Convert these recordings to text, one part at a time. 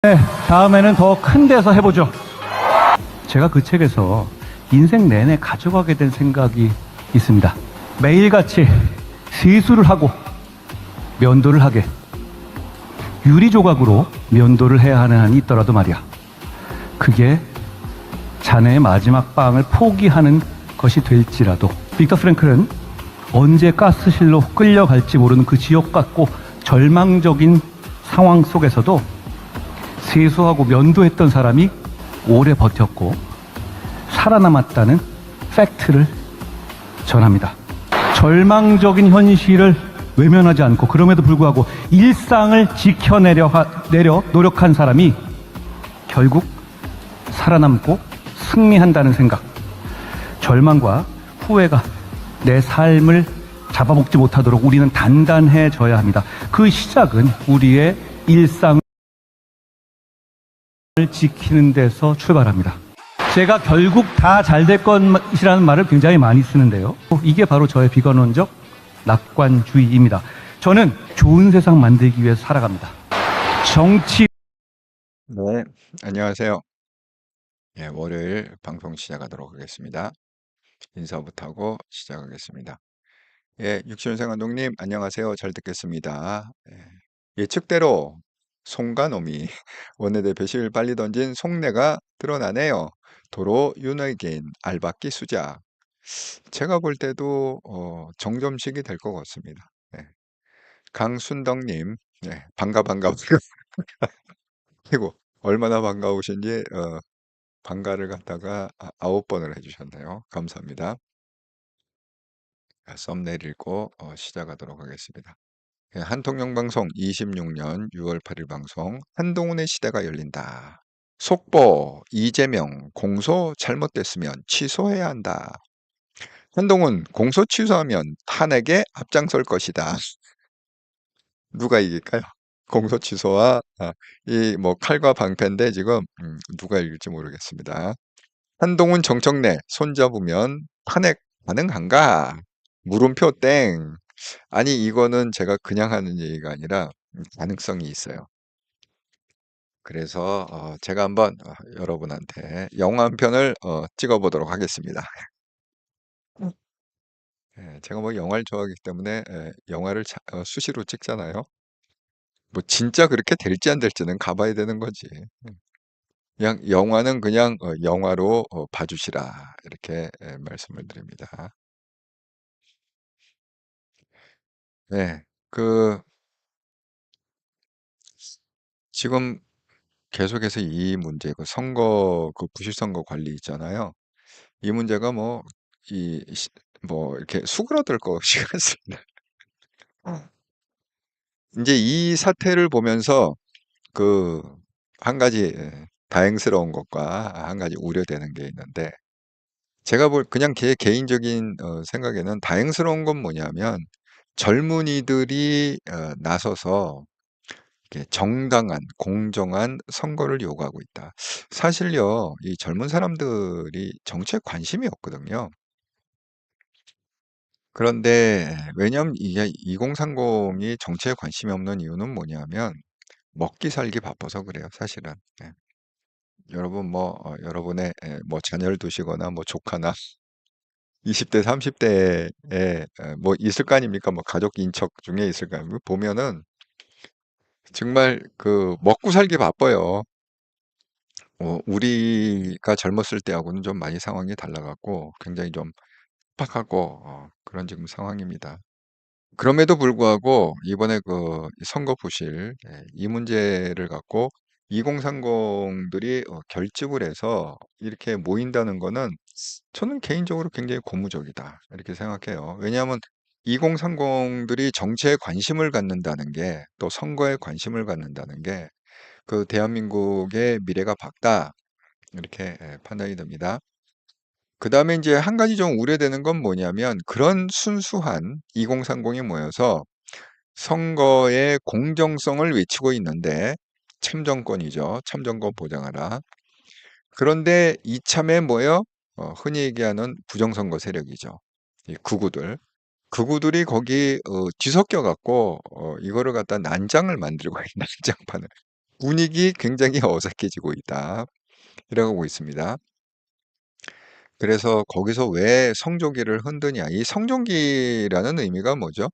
네, 다음에는 더 큰 데서 해보죠. 제가 그 책에서 인생 내내 가져가게 된 생각이 있습니다. 매일같이 세수를 하고 면도를 하게, 유리 조각으로 면도를 해야 하는 한이 있더라도 말이야, 그게 자네의 마지막 빵을 포기하는 것이 될지라도. 빅터 프랭클은 언제 가스실로 끌려갈지 모르는 그 지옥 같고 절망적인 상황 속에서도 세수하고 면도했던 사람이 오래 버텼고 살아남았다는 팩트를 전합니다. 절망적인 현실을 외면하지 않고 그럼에도 불구하고 일상을 지켜내려 노력한 사람이 결국 살아남고 승리한다는 생각. 절망과 후회가 내 삶을 잡아먹지 못하도록 우리는 단단해져야 합니다. 그 시작은 우리의 일상을 지키는 데서 출발합니다. 제가 결국 다 잘 될 것이라는 말을 굉장히 많이 쓰는데요. 이게 바로 저의 비관론적 낙관주의입니다. 저는 좋은 세상 만들기 위해서 살아갑니다. 정치. 네, 안녕하세요. 예, 월요일 방송 시작하도록 하겠습니다. 인사부터 하고 시작하겠습니다. 예, 육신생 감독님, 안녕하세요. 잘 듣겠습니다. 예측대로 송과 놈이 원내대표실 빨리 던진 속내가 드러나네요. 도로 윤회개인 알박기 수작. 제가 볼 때도 정점식이 될 것 같습니다. 예, 강순덕님, 반가. 그리고 얼마나 반가우신지 반가를 갖다가 9번을 해주셨네요. 감사합니다. 썸네일 읽고 시작하도록 하겠습니다. 한통령 방송 26년 6월 8일 방송 한동훈의 시대가 열린다. 속보 이재명 공소 잘못됐으면 취소해야 한다. 한동훈 공소 취소하면 탄핵에 앞장설 것이다. 누가 이길까요? 공소 취소와 이 뭐 칼과 방패인데 지금 누가 이길지 모르겠습니다. 한동훈 정청래 손잡으면 탄핵 가능한가? 물음표 땡. 아니 이거는 제가 그냥 하는 얘기가 아니라 가능성이 있어요. 그래서 제가 한번 여러분한테 영화 한 편을 찍어보도록 하겠습니다. 제가 뭐 영화를 좋아하기 때문에 영화를 수시로 찍잖아요. 뭐 진짜 그렇게 될지 안 될지는 가봐야 되는 거지. 그냥 영화는 그냥 영화로 봐주시라 이렇게 말씀을 드립니다. 네, 지금 계속해서 이 문제, 그 선거, 그 부실선거 관리 있잖아요. 이 문제가 뭐 이렇게 수그러들 것이 같습니다. 이제 이 사태를 보면서 그 한 가지 다행스러운 것과 한 가지 우려되는 게 있는데, 제가 그냥 제 개인적인 생각에는 다행스러운 건 뭐냐면 젊은이들이 나서서 이렇게 정당한 공정한 선거를 요구하고 있다. 사실요, 이 젊은 사람들이 정치에 관심이 없거든요. 그런데 왜냐면 이게 2030이 정치에 관심이 없는 이유는 뭐냐면 먹기 살기 바빠서 그래요, 사실은. 여러분 여러분의 뭐 자녀를 두시거나 뭐 조카나 20대, 30대에 뭐 있을 거 아닙니까? 뭐 가족 인척 중에 있을 거 아닙니까? 보면은 정말 그 먹고 살기 바빠요. 우리가 젊었을 때하고는 좀 많이 상황이 달라갖고 굉장히 좀 팍하고 그런 지금 상황입니다. 그럼에도 불구하고 이번에 그 선거 부실, 이 문제를 갖고 2030들이 결집을 해서 이렇게 모인다는 거는 저는 개인적으로 굉장히 고무적이다 이렇게 생각해요. 왜냐하면 2030들이 정치에 관심을 갖는다는 게, 또 선거에 관심을 갖는다는 게 그 대한민국의 미래가 밝다 이렇게 판단이 됩니다. 그 다음에 이제 한 가지 좀 우려되는 건 뭐냐면 그런 순수한 2030이 모여서 선거의 공정성을 외치고 있는데, 참정권이죠. 참정권 보장하라. 그런데 이참에 뭐예요? 흔히 얘기하는 부정선거 세력이죠. 이 극우들. 극우들이 거기 뒤섞여 갖고 이거를 갖다 난장을 만들고 있는 난장판을. 분위기 굉장히 어색해지고 있다. 이라고 하고 있습니다. 그래서 거기서 왜 성조기를 흔드냐. 이 성조기라는 의미가 뭐죠?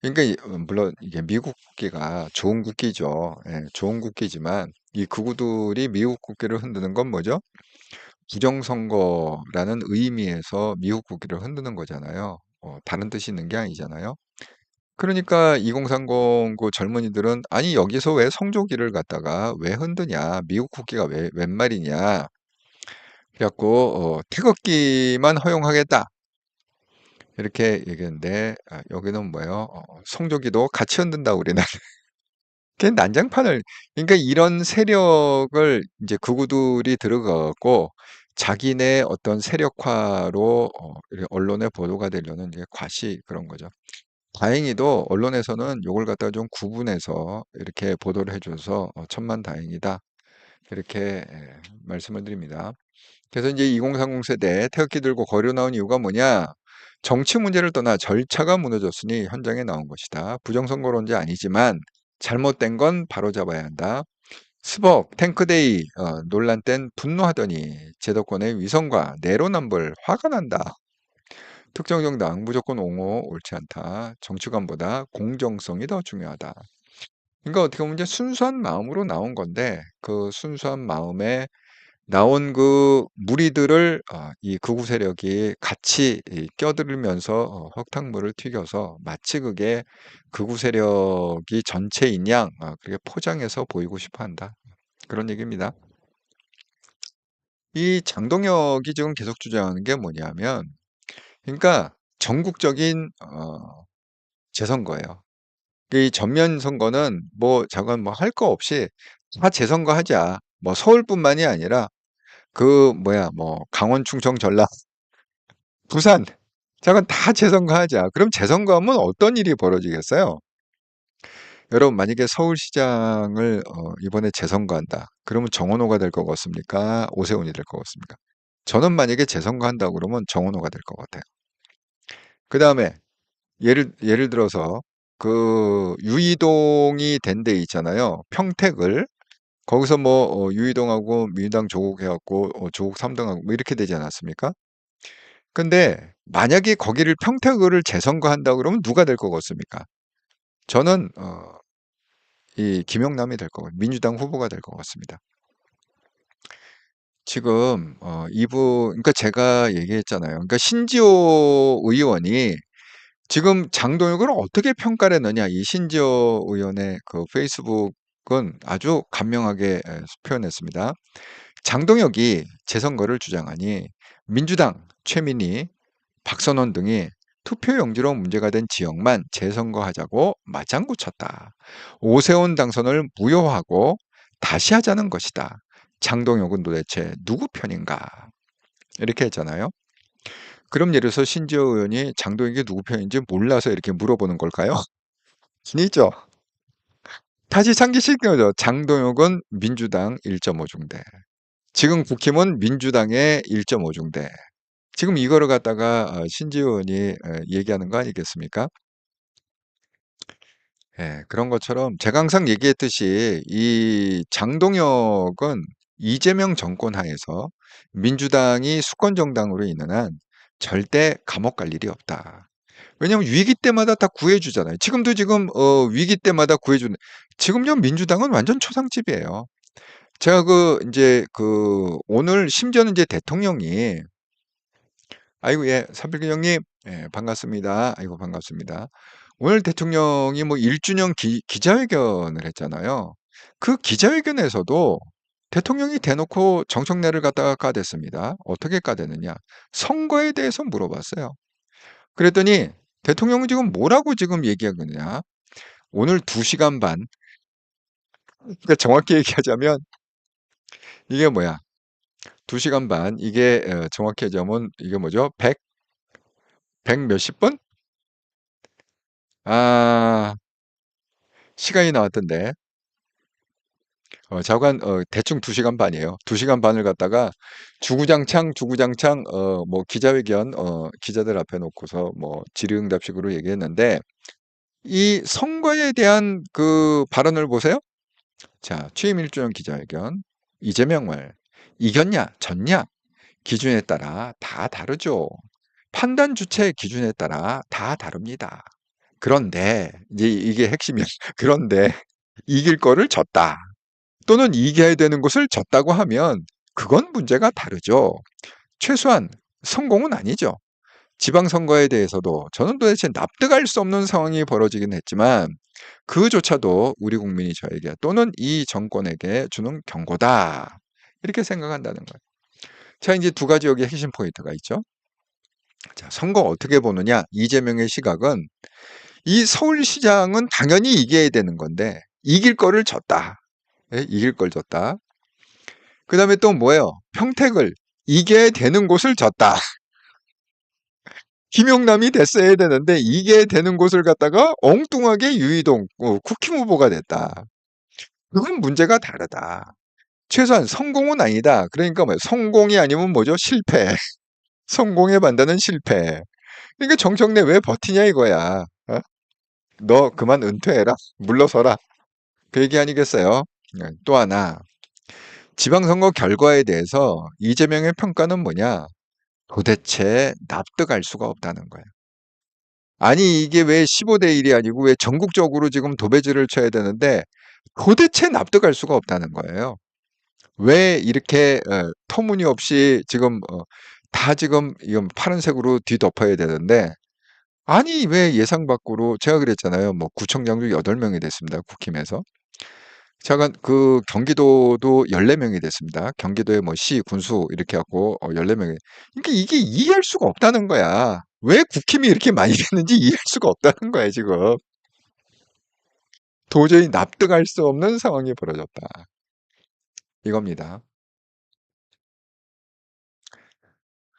그러니까 물론 이게 미국 국기가 좋은 국기죠. 예, 좋은 국기지만 이 극우들이 미국 국기를 흔드는 건 뭐죠? 부정선거라는 의미에서 미국 국기를 흔드는 거잖아요. 다른 뜻이 있는 게 아니잖아요. 그러니까 2030 그 젊은이들은 아니 여기서 왜 성조기를 갖다가 왜 흔드냐? 미국 국기가 웬 말이냐? 그래갖고 태극기만 허용하겠다. 이렇게 얘기했는데 여기는 뭐예요? 성조기도 같이 흔든다고 우리는. 그게 난장판을 그러니까 이런 세력을 이제 극우들이 들어가고 자기네 어떤 세력화로 이렇게 언론에 보도가 되려는 이게 과시 그런 거죠. 다행히도 언론에서는 요걸 갖다가 좀 구분해서 이렇게 보도를 해줘서 천만다행이다. 이렇게 말씀을 드립니다. 그래서 이제 2030 세대 태극기 들고 거리로 나온 이유가 뭐냐? 정치 문제를 떠나 절차가 무너졌으니 현장에 나온 것이다. 부정선거론자 아니지만 잘못된 건 바로잡아야 한다. 스벅, 탱크데이 논란 땐 분노하더니 제도권의 위선과 내로남불 화가 난다. 특정 정당 무조건 옹호 옳지 않다. 정치관보다 공정성이 더 중요하다. 그러니까 어떻게 보면 이제 순수한 마음으로 나온 건데 그 순수한 마음에 나온 그 무리들을 이 극우 세력이 같이 껴들면서 흙탕물을 튀겨서 마치 그게 극우 세력이 전체인 양 그렇게 포장해서 보이고 싶어 한다. 그런 얘기입니다. 이 장동혁이 지금 계속 주장하는 게 뭐냐면 그러니까 전국적인 재선거예요. 이 전면 선거는 뭐 저건 뭐 할 거 없이 다 재선거 하자. 뭐 서울뿐만이 아니라 그 뭐야 뭐 강원, 충청, 전라, 부산 저건 다 재선거 하자. 그럼 재선거하면 어떤 일이 벌어지겠어요? 여러분 만약에 서울시장을 이번에 재선거한다. 그러면 정원호가 될 것 같습니까? 오세훈이 될 것 같습니까? 저는 만약에 재선거한다고 그러면 정원호가 될 것 같아요. 그 다음에 예를 들어서 그 유이동이 된 데 있잖아요. 평택을 거기서 뭐 유이동하고 민주당 조국해갖고 조국 3등하고 뭐 이렇게 되지 않았습니까? 근데 만약에 거기를 평택을 재선거한다 그러면 누가 될 것 같습니까? 저는 이 김영남이 될 거고 민주당 후보가 될 것 같습니다. 지금 이분 그러니까 제가 얘기했잖아요. 그러니까 신지호 의원이 지금 장동혁을 어떻게 평가를 했느냐 이 신지호 의원의 그 페이스북은 아주 간명하게 표현했습니다. 장동혁이 재선거를 주장하니 민주당 최민희 박선원 등이 투표 용지로 문제가 된 지역만 재선거하자고 맞장구 쳤다. 오세훈 당선을 무효하고 다시 하자는 것이다. 장동혁은 도대체 누구 편인가? 이렇게 했잖아요. 그럼 예를 들어서 신지호 의원이 장동혁이 누구 편인지 몰라서 이렇게 물어보는 걸까요? 아니죠. 다시 상기시켜줘. 장동혁은 민주당 1.5중대. 지금 국힘은 민주당의 1.5중대. 지금 이거를 갖다가 신지호 의원이 얘기하는 거 아니겠습니까? 예, 그런 것처럼 제가 항상 얘기했듯이 이 장동혁은 이재명 정권 하에서 민주당이 수권 정당으로 있는 한 절대 감옥 갈 일이 없다. 왜냐하면 위기 때마다 다 구해주잖아요. 지금도 지금 위기 때마다 구해주는. 지금요 민주당은 완전 초상집이에요. 제가 그 이제 그 오늘 심지어는 이제 대통령이 아이고 예 삼필근 형님 예, 반갑습니다. 아이고 반갑습니다. 오늘 대통령이 뭐 1주년 기자회견을 했잖아요. 그 기자회견에서도 대통령이 대놓고 정청래를 갖다가 까댔습니다. 어떻게 까댔느냐? 선거에 대해서 물어봤어요. 그랬더니 대통령은 지금 뭐라고 지금 얘기하느냐? 오늘 2시간 반, 그러니까 정확히 얘기하자면 이게 뭐야? 2시간 반, 이게 정확히 얘기하면 이게 뭐죠? 100 몇십 분? 아, 시간이 나왔던데. 자관 대충 2시간 반이에요. 2시간 반을 갖다가 주구장창 뭐 기자회견 기자들 앞에 놓고서 뭐 질의응답식으로 얘기했는데 이 선거에 대한 그 발언을 보세요. 자, 취임 1주년 기자회견. 이재명 말. 이겼냐, 졌냐? 기준에 따라 다 다르죠. 판단 주체 기준에 따라 다 다릅니다. 그런데, 이제 이게 핵심이야. 그런데, 이길 거를 졌다. 또는 이겨야 되는 것을 졌다고 하면, 그건 문제가 다르죠. 최소한 성공은 아니죠. 지방선거에 대해서도 저는 도대체 납득할 수 없는 상황이 벌어지긴 했지만, 그조차도 우리 국민이 저에게 또는 이 정권에게 주는 경고다. 이렇게 생각한다는 거예요. 자, 이제 두 가지 여기 핵심 포인트가 있죠. 자, 선거 어떻게 보느냐? 이재명의 시각은 이 서울시장은 당연히 이겨야 되는 건데 이길 거를 졌다. 예, 이길 걸 졌다. 그 다음에 또 뭐예요? 평택을 이겨야 되는 곳을 졌다. 김용남이 됐어야 되는데 이겨야 되는 곳을 갖다가 엉뚱하게 유이동 국힘 후보가 됐다. 그건 문제가 다르다. 최소한 성공은 아니다. 그러니까 뭐 성공이 아니면 뭐죠? 실패. 성공의 반대는 실패. 그러니까 정청래 왜 버티냐 이거야. 어? 너 그만 은퇴해라. 물러서라. 그 얘기 아니겠어요? 네, 또 하나. 지방선거 결과에 대해서 이재명의 평가는 뭐냐? 도대체 납득할 수가 없다는 거예요. 아니 이게 왜 15대 1이 아니고 왜 전국적으로 지금 도배지를 쳐야 되는데 도대체 납득할 수가 없다는 거예요. 왜 이렇게 터무니없이 지금 다 지금 이건 파란색으로 뒤덮어야 되는데 아니 왜 예상 밖으로 제가 그랬잖아요. 뭐 구청장도 8명이 됐습니다. 국힘에서. 제가 그 경기도도 14명이 됐습니다. 경기도에 뭐 시, 군수 이렇게 하고 14명이. 그러니까 이게 이해할 수가 없다는 거야. 왜 국힘이 이렇게 많이 됐는지 이해할 수가 없다는 거야, 지금. 도저히 납득할 수 없는 상황이 벌어졌다. 이겁니다.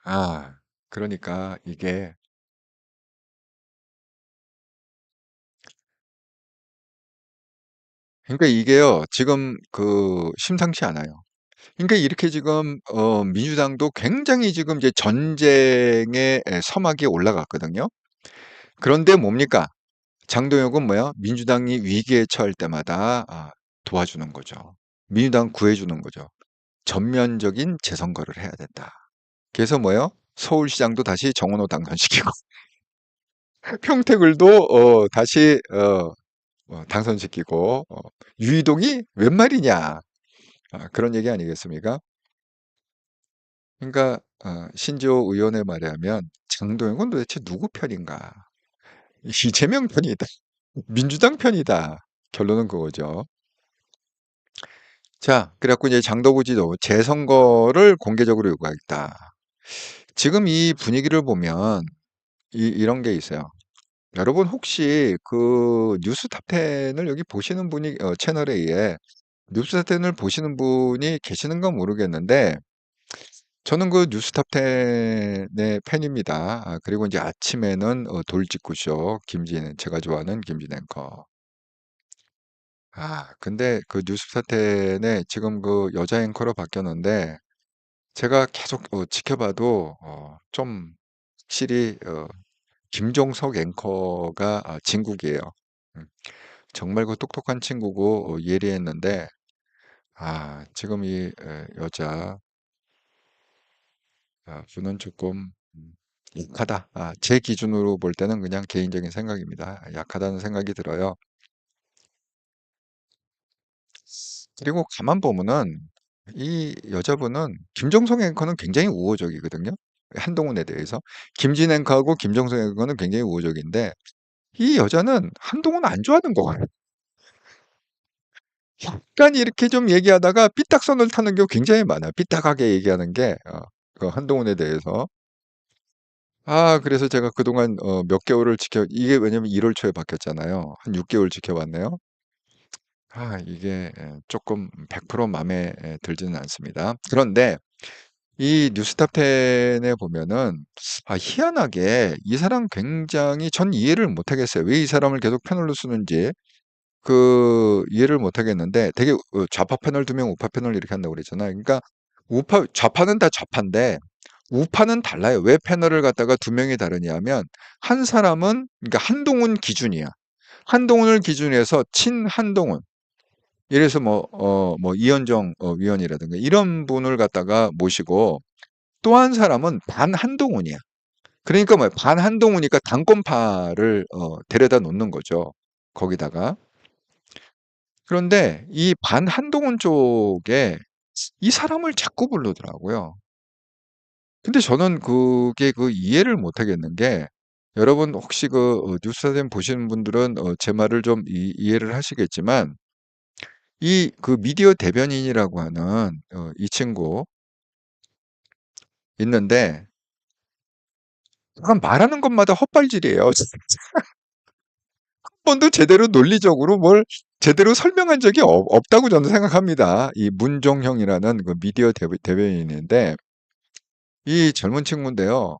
아, 그러니까 이게 그러니까 이게요. 지금 그 심상치 않아요. 그러니까 이렇게 지금 민주당도 굉장히 지금 이제 전쟁의 서막에 올라갔거든요. 그런데 뭡니까? 장동혁은 뭐야? 민주당이 위기에 처할 때마다 도와주는 거죠. 민주당 구해주는 거죠. 전면적인 재선거를 해야 된다. 그래서 뭐예요? 서울시장도 다시 정원호 당선시키고 평택을도 다시 당선시키고 유이동이 웬 말이냐? 그런 얘기 아니겠습니까? 그러니까 신지호 의원의 말에 하면 장동혁은 도대체 누구 편인가? 이재명 편이다. 민주당 편이다. 결론은 그거죠. 자, 그래갖고 이제 장더구지도 재선거를 공개적으로 요구하겠다. 지금 이 분위기를 보면 이런 게 있어요. 여러분 혹시 그 뉴스탑10을 여기 보시는 분이 채널에 의해 뉴스탑10을 보시는 분이 계시는가 모르겠는데 저는 그 뉴스탑10의 팬입니다. 그리고 이제 아침에는 돌직구쇼 김진 제가 좋아하는 김진 앵커. 근데 그 뉴스탑10에 지금 그 여자 앵커로 바뀌었는데 제가 계속 지켜봐도 좀 확실히 김종석 앵커가 진국이에요. 음, 정말 그 똑똑한 친구고 예리했는데 지금 이 여자 분은 조금 약하다. 제 기준으로 볼 때는 그냥 개인적인 생각입니다. 약하다는 생각이 들어요. 그리고 가만 보면은 이 여자분은 김정성 앵커는 굉장히 우호적이거든요. 한동훈에 대해서. 김진 앵커하고 김정성 앵커는 굉장히 우호적인데 이 여자는 한동훈 안 좋아하는 거 같아요. 약간 이렇게 좀 얘기하다가 삐딱선을 타는 경우 굉장히 많아요. 삐딱하게 얘기하는 게 그 한동훈에 대해서. 그래서 제가 그동안 몇 개월을 이게 왜냐면 1월 초에 바뀌었잖아요. 한 6개월 지켜봤네요. 이게 조금 100% 마음에 들지는 않습니다. 그런데 이 뉴스탑10에 보면은 희한하게 이 사람 굉장히 전 이해를 못 하겠어요. 왜 이 사람을 계속 패널로 쓰는지 이해를 못 하겠는데 되게 좌파 패널 2명, 우파 패널 이렇게 한다고 그랬잖아요. 그러니까 좌파는 다 좌파인데 우파는 달라요. 왜 패널을 갖다가 2명이 다르냐 하면 한 사람은 그러니까 한동훈 기준이야. 한동훈을 기준으로 해서 친한동훈. 이래서 뭐 이현정 위원이라든가 이런 분을 갖다가 모시고 또 한 사람은 반한동훈이야. 그러니까 뭐 반한동훈이니까 당권파를 데려다 놓는 거죠. 거기다가. 그런데 이 반한동훈 쪽에 이 사람을 자꾸 부르더라고요. 근데 저는 그게 이해를 못 하겠는 게 여러분 혹시 뉴스타전 보시는 분들은 제 말을 좀 이해를 하시겠지만 이 미디어 대변인이라고 하는 이 친구 있는데 약간 말하는 것마다 헛발질이에요. 한 번도 제대로 논리적으로 뭘 제대로 설명한 적이 없다고 저는 생각합니다. 이 문종형이라는 미디어 대변인인데 이 젊은 친구인데요.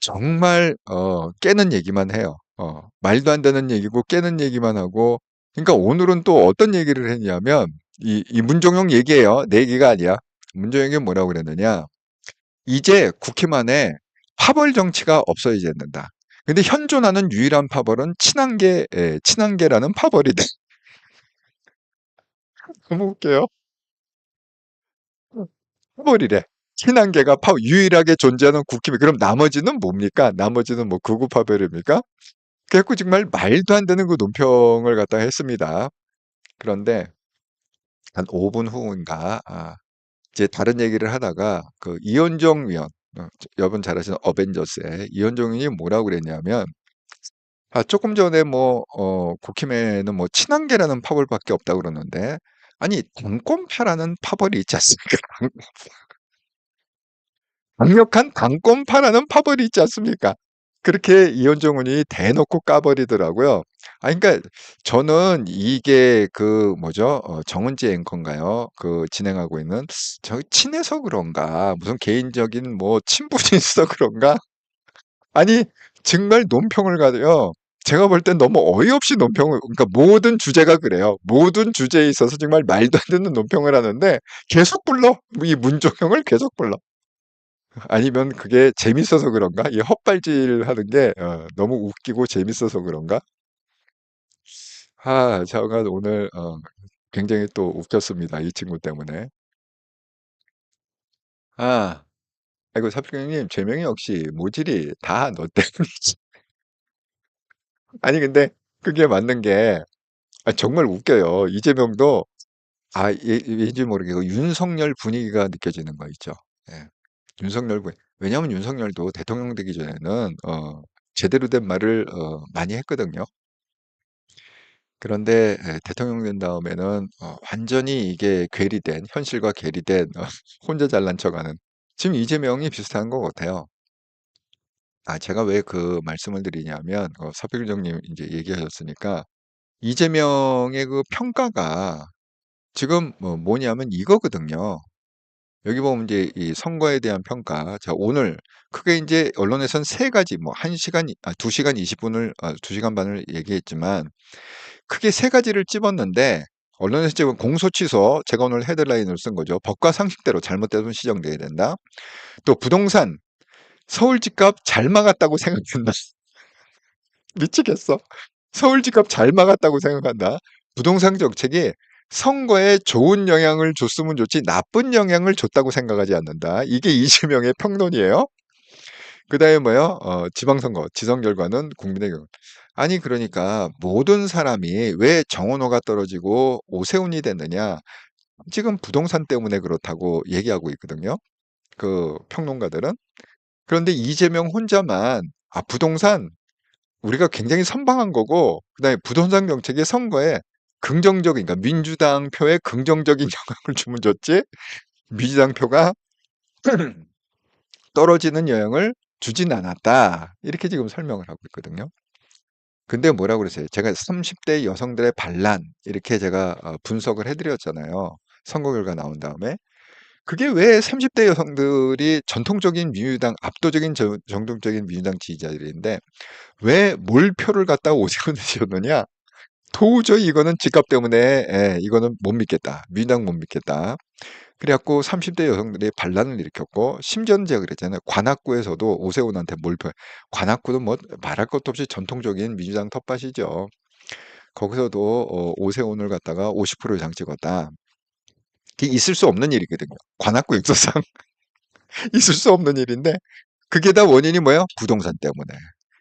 정말 깨는 얘기만 해요. 말도 안 되는 얘기고 깨는 얘기만 하고 그러니까 오늘은 또 어떤 얘기를 했냐면 이 문종용 얘기예요. 내 얘기가 아니야. 문종용이 뭐라고 그랬느냐. 이제 국힘안에 파벌 정치가 없어져야 된다. 근데 현존하는 유일한 파벌은 친한계라는 파벌이다. 너무 웃겨요. 파벌이래. 친한계가 유일하게 존재하는 국힘이 그럼 나머지는 뭡니까? 나머지는 뭐 극우 파벌입니까? 그래갖고 정말 말도 안 되는 논평을 갖다 했습니다. 그런데 한 5분 후인가 이제 다른 얘기를 하다가 이현정 위원 여러분 잘 아시는 어벤져스의 이현정 위원이 뭐라고 그랬냐면 조금 전에 국힘에는 친한계라는 파벌밖에 없다고 그러는데 아니 당권파라는 파벌이 있지 않습니까? 강력한 당권파라는 파벌이 있지 않습니까? 그렇게 이현정 의원이 대놓고 까버리더라고요. 그러니까 저는 이게 뭐죠? 정은지 앵커인가요? 진행하고 있는 친해서 그런가? 무슨 개인적인 친분이 있어 그런가? 아니 정말 논평을 가도요. 제가 볼 땐 너무 어이없이 논평을 그러니까 모든 주제가 그래요. 모든 주제에 있어서 정말 말도 안 되는 논평을 하는데 계속 불러. 이 문종형을 계속 불러. 아니면 그게 재밌어서 그런가? 이 헛발질하는 게 너무 웃기고 재밌어서 그런가? 제가 오늘 굉장히 또 웃겼습니다. 이 친구 때문에. 아, 아이고 사필경님 제명이 역시 모질이 다 너 때문이지. 아니 근데 그게 맞는 게 정말 웃겨요. 이재명도 왠지 모르게 윤석열 분위기가 느껴지는 거 있죠. 예. 윤석열 분 왜냐하면 윤석열도 대통령 되기 전에는 제대로 된 말을 많이 했거든요. 그런데 대통령 된 다음에는 완전히 이게 괴리된 현실과 괴리된 혼자 잘난 척하는 지금 이재명이 비슷한 것 같아요. 제가 왜 그 말씀을 드리냐면 서필정님 이제 얘기하셨으니까 이재명의 평가가 지금 뭐냐면 이거거든요. 여기 보면 이제 이 선거에 대한 평가. 자, 오늘 크게 이제 언론에선 세 가지 1시간 2시간 20분을 2시간 반을 얘기했지만 크게 세 가지를 찝었는데 언론에서 지금 공소 취소 제가 오늘 헤드라인을 쓴 거죠. 법과 상식대로 잘못되면 시정돼야 된다. 또 부동산 서울 집값 잘 막았다고 생각한다. 미치겠어. 서울 집값 잘 막았다고 생각한다. 부동산 정책이 선거에 좋은 영향을 줬으면 좋지 나쁜 영향을 줬다고 생각하지 않는다. 이게 이재명의 평론이에요. 그다음에 뭐요? 지방선거 지선 결과는 국민의 경우. 아니 그러니까 모든 사람이 왜 정원호가 떨어지고 오세훈이 됐느냐? 지금 부동산 때문에 그렇다고 얘기하고 있거든요. 평론가들은. 그런데 이재명 혼자만 부동산 우리가 굉장히 선방한 거고 그다음에 부동산 정책이 선거에 긍정적인 그러니까 민주당 표에 긍정적인 영향을 주면 좋지 민주당 표가 떨어지는 영향을 주진 않았다. 이렇게 지금 설명을 하고 있거든요. 근데 뭐라고 그랬어요? 제가 30대 여성들의 반란 이렇게 제가 분석을 해드렸잖아요. 선거 결과 나온 다음에. 그게 왜 30대 여성들이 전통적인 민주당 압도적인 정통적인 민주당 지지자들인데 왜 몰표를 갖다가 오세훈 주셨느냐? 도저히 이거는 집값 때문에 이거는 못 믿겠다. 민주당 못 믿겠다. 그래갖고 30대 여성들이 반란을 일으켰고 심지어는 제가 그랬잖아요. 관악구에서도 오세훈한테 몰표. 관악구는 뭐 말할 것도 없이 전통적인 민주당 텃밭이죠. 거기서도 오세훈을 갖다가 50% 이상 찍었다. 그게 있을 수 없는 일이거든요. 관악구 역사상 있을 수 없는 일인데 그게 다 원인이 뭐예요? 부동산 때문에.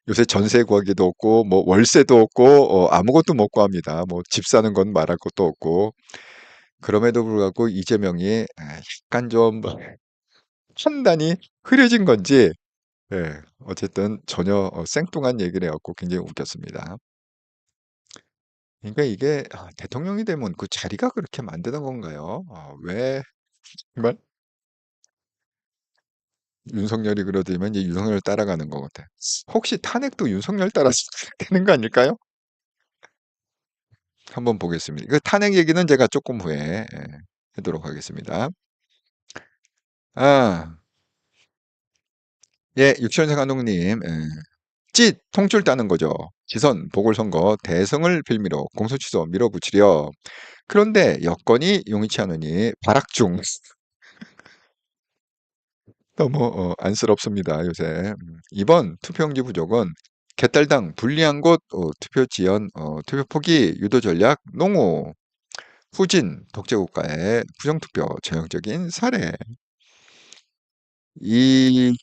요새 전세 구하기도 없고 뭐 월세도 없고 아무것도 못 구합니다. 뭐 집 사는 건 말할 것도 없고 그럼에도 불구하고 이재명이 약간 좀 판단이 흐려진 건지 어쨌든 전혀 생뚱한 얘기를 해갖고 굉장히 웃겼습니다. 그러니까 이게 대통령이 되면 그 자리가 그렇게 만드는 건가요? 왜 정말 윤석열이 그러더니만 이제 윤석열 따라가는 것 같아. 혹시 탄핵도 윤석열 따라서 되는 거 아닐까요? 한번 보겠습니다. 그 탄핵 얘기는 제가 조금 후에 하도록 하겠습니다. 아, 예, 육천생 한동님, 찌 통줄 따는 거죠. 지선 보궐선거 대성을 빌미로 공소취소 밀어붙이려. 그런데 여건이 용이치 않으니 발악 중. 너무 안쓰럽습니다, 요새. 이번 투표용지 부족은 개딸당 불리한 곳 투표 지연, 투표 포기 유도 전략 농후, 후진 독재국가의 부정투표 전형적인 사례. 이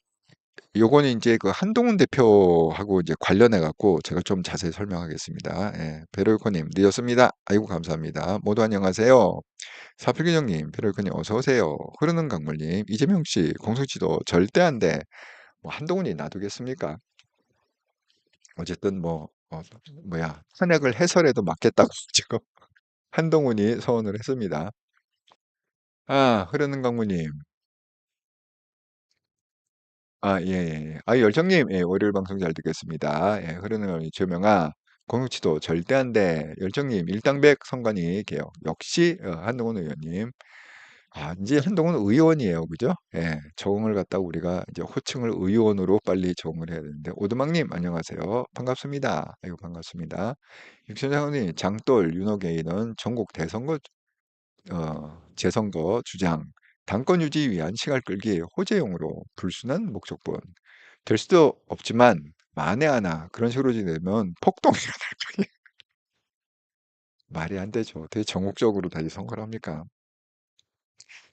요거는 이제 그 한동훈 대표하고 이제 관련해 갖고 제가 좀 자세히 설명하겠습니다. 예, 베로이코님 늦었습니다. 아이고 감사합니다. 모두 안녕하세요. 사필균형님, 베로이코님 어서 오세요. 흐르는 강물님, 이재명 씨 공소시효 절대 안 돼. 뭐 한동훈이 놔두겠습니까? 어쨌든 뭐 뭐야 탄핵을 해설해도 맞겠다고 지금 한동훈이 서원을 했습니다. 흐르는 강물님. 예, 예. 예. 열정님, 예, 월요일 방송 잘 듣겠습니다. 예, 흐르는 강물 조명아, 공유치도 절대 안 돼. 열정님, 일당백 선관위 개혁. 역시 한동훈 의원님. 이제 한동훈 의원이에요, 그죠? 예, 적응을 갖다 우리가 이제 호칭을 의원으로 빨리 적응을 해야 되는데 오두막님 안녕하세요, 반갑습니다. 아이고 반갑습니다. 육천장님 장돌 윤호개인은 전국 대선거 재선거 주장 당권 유지 위한 시갈 끌기 호재용으로 불순한 목적본 될 수도 없지만 만에 하나 그런 식으로 지내면 폭동이 일어날 거예요. 말이 안 되죠. 되게 전국적으로 다시 선거를 합니까?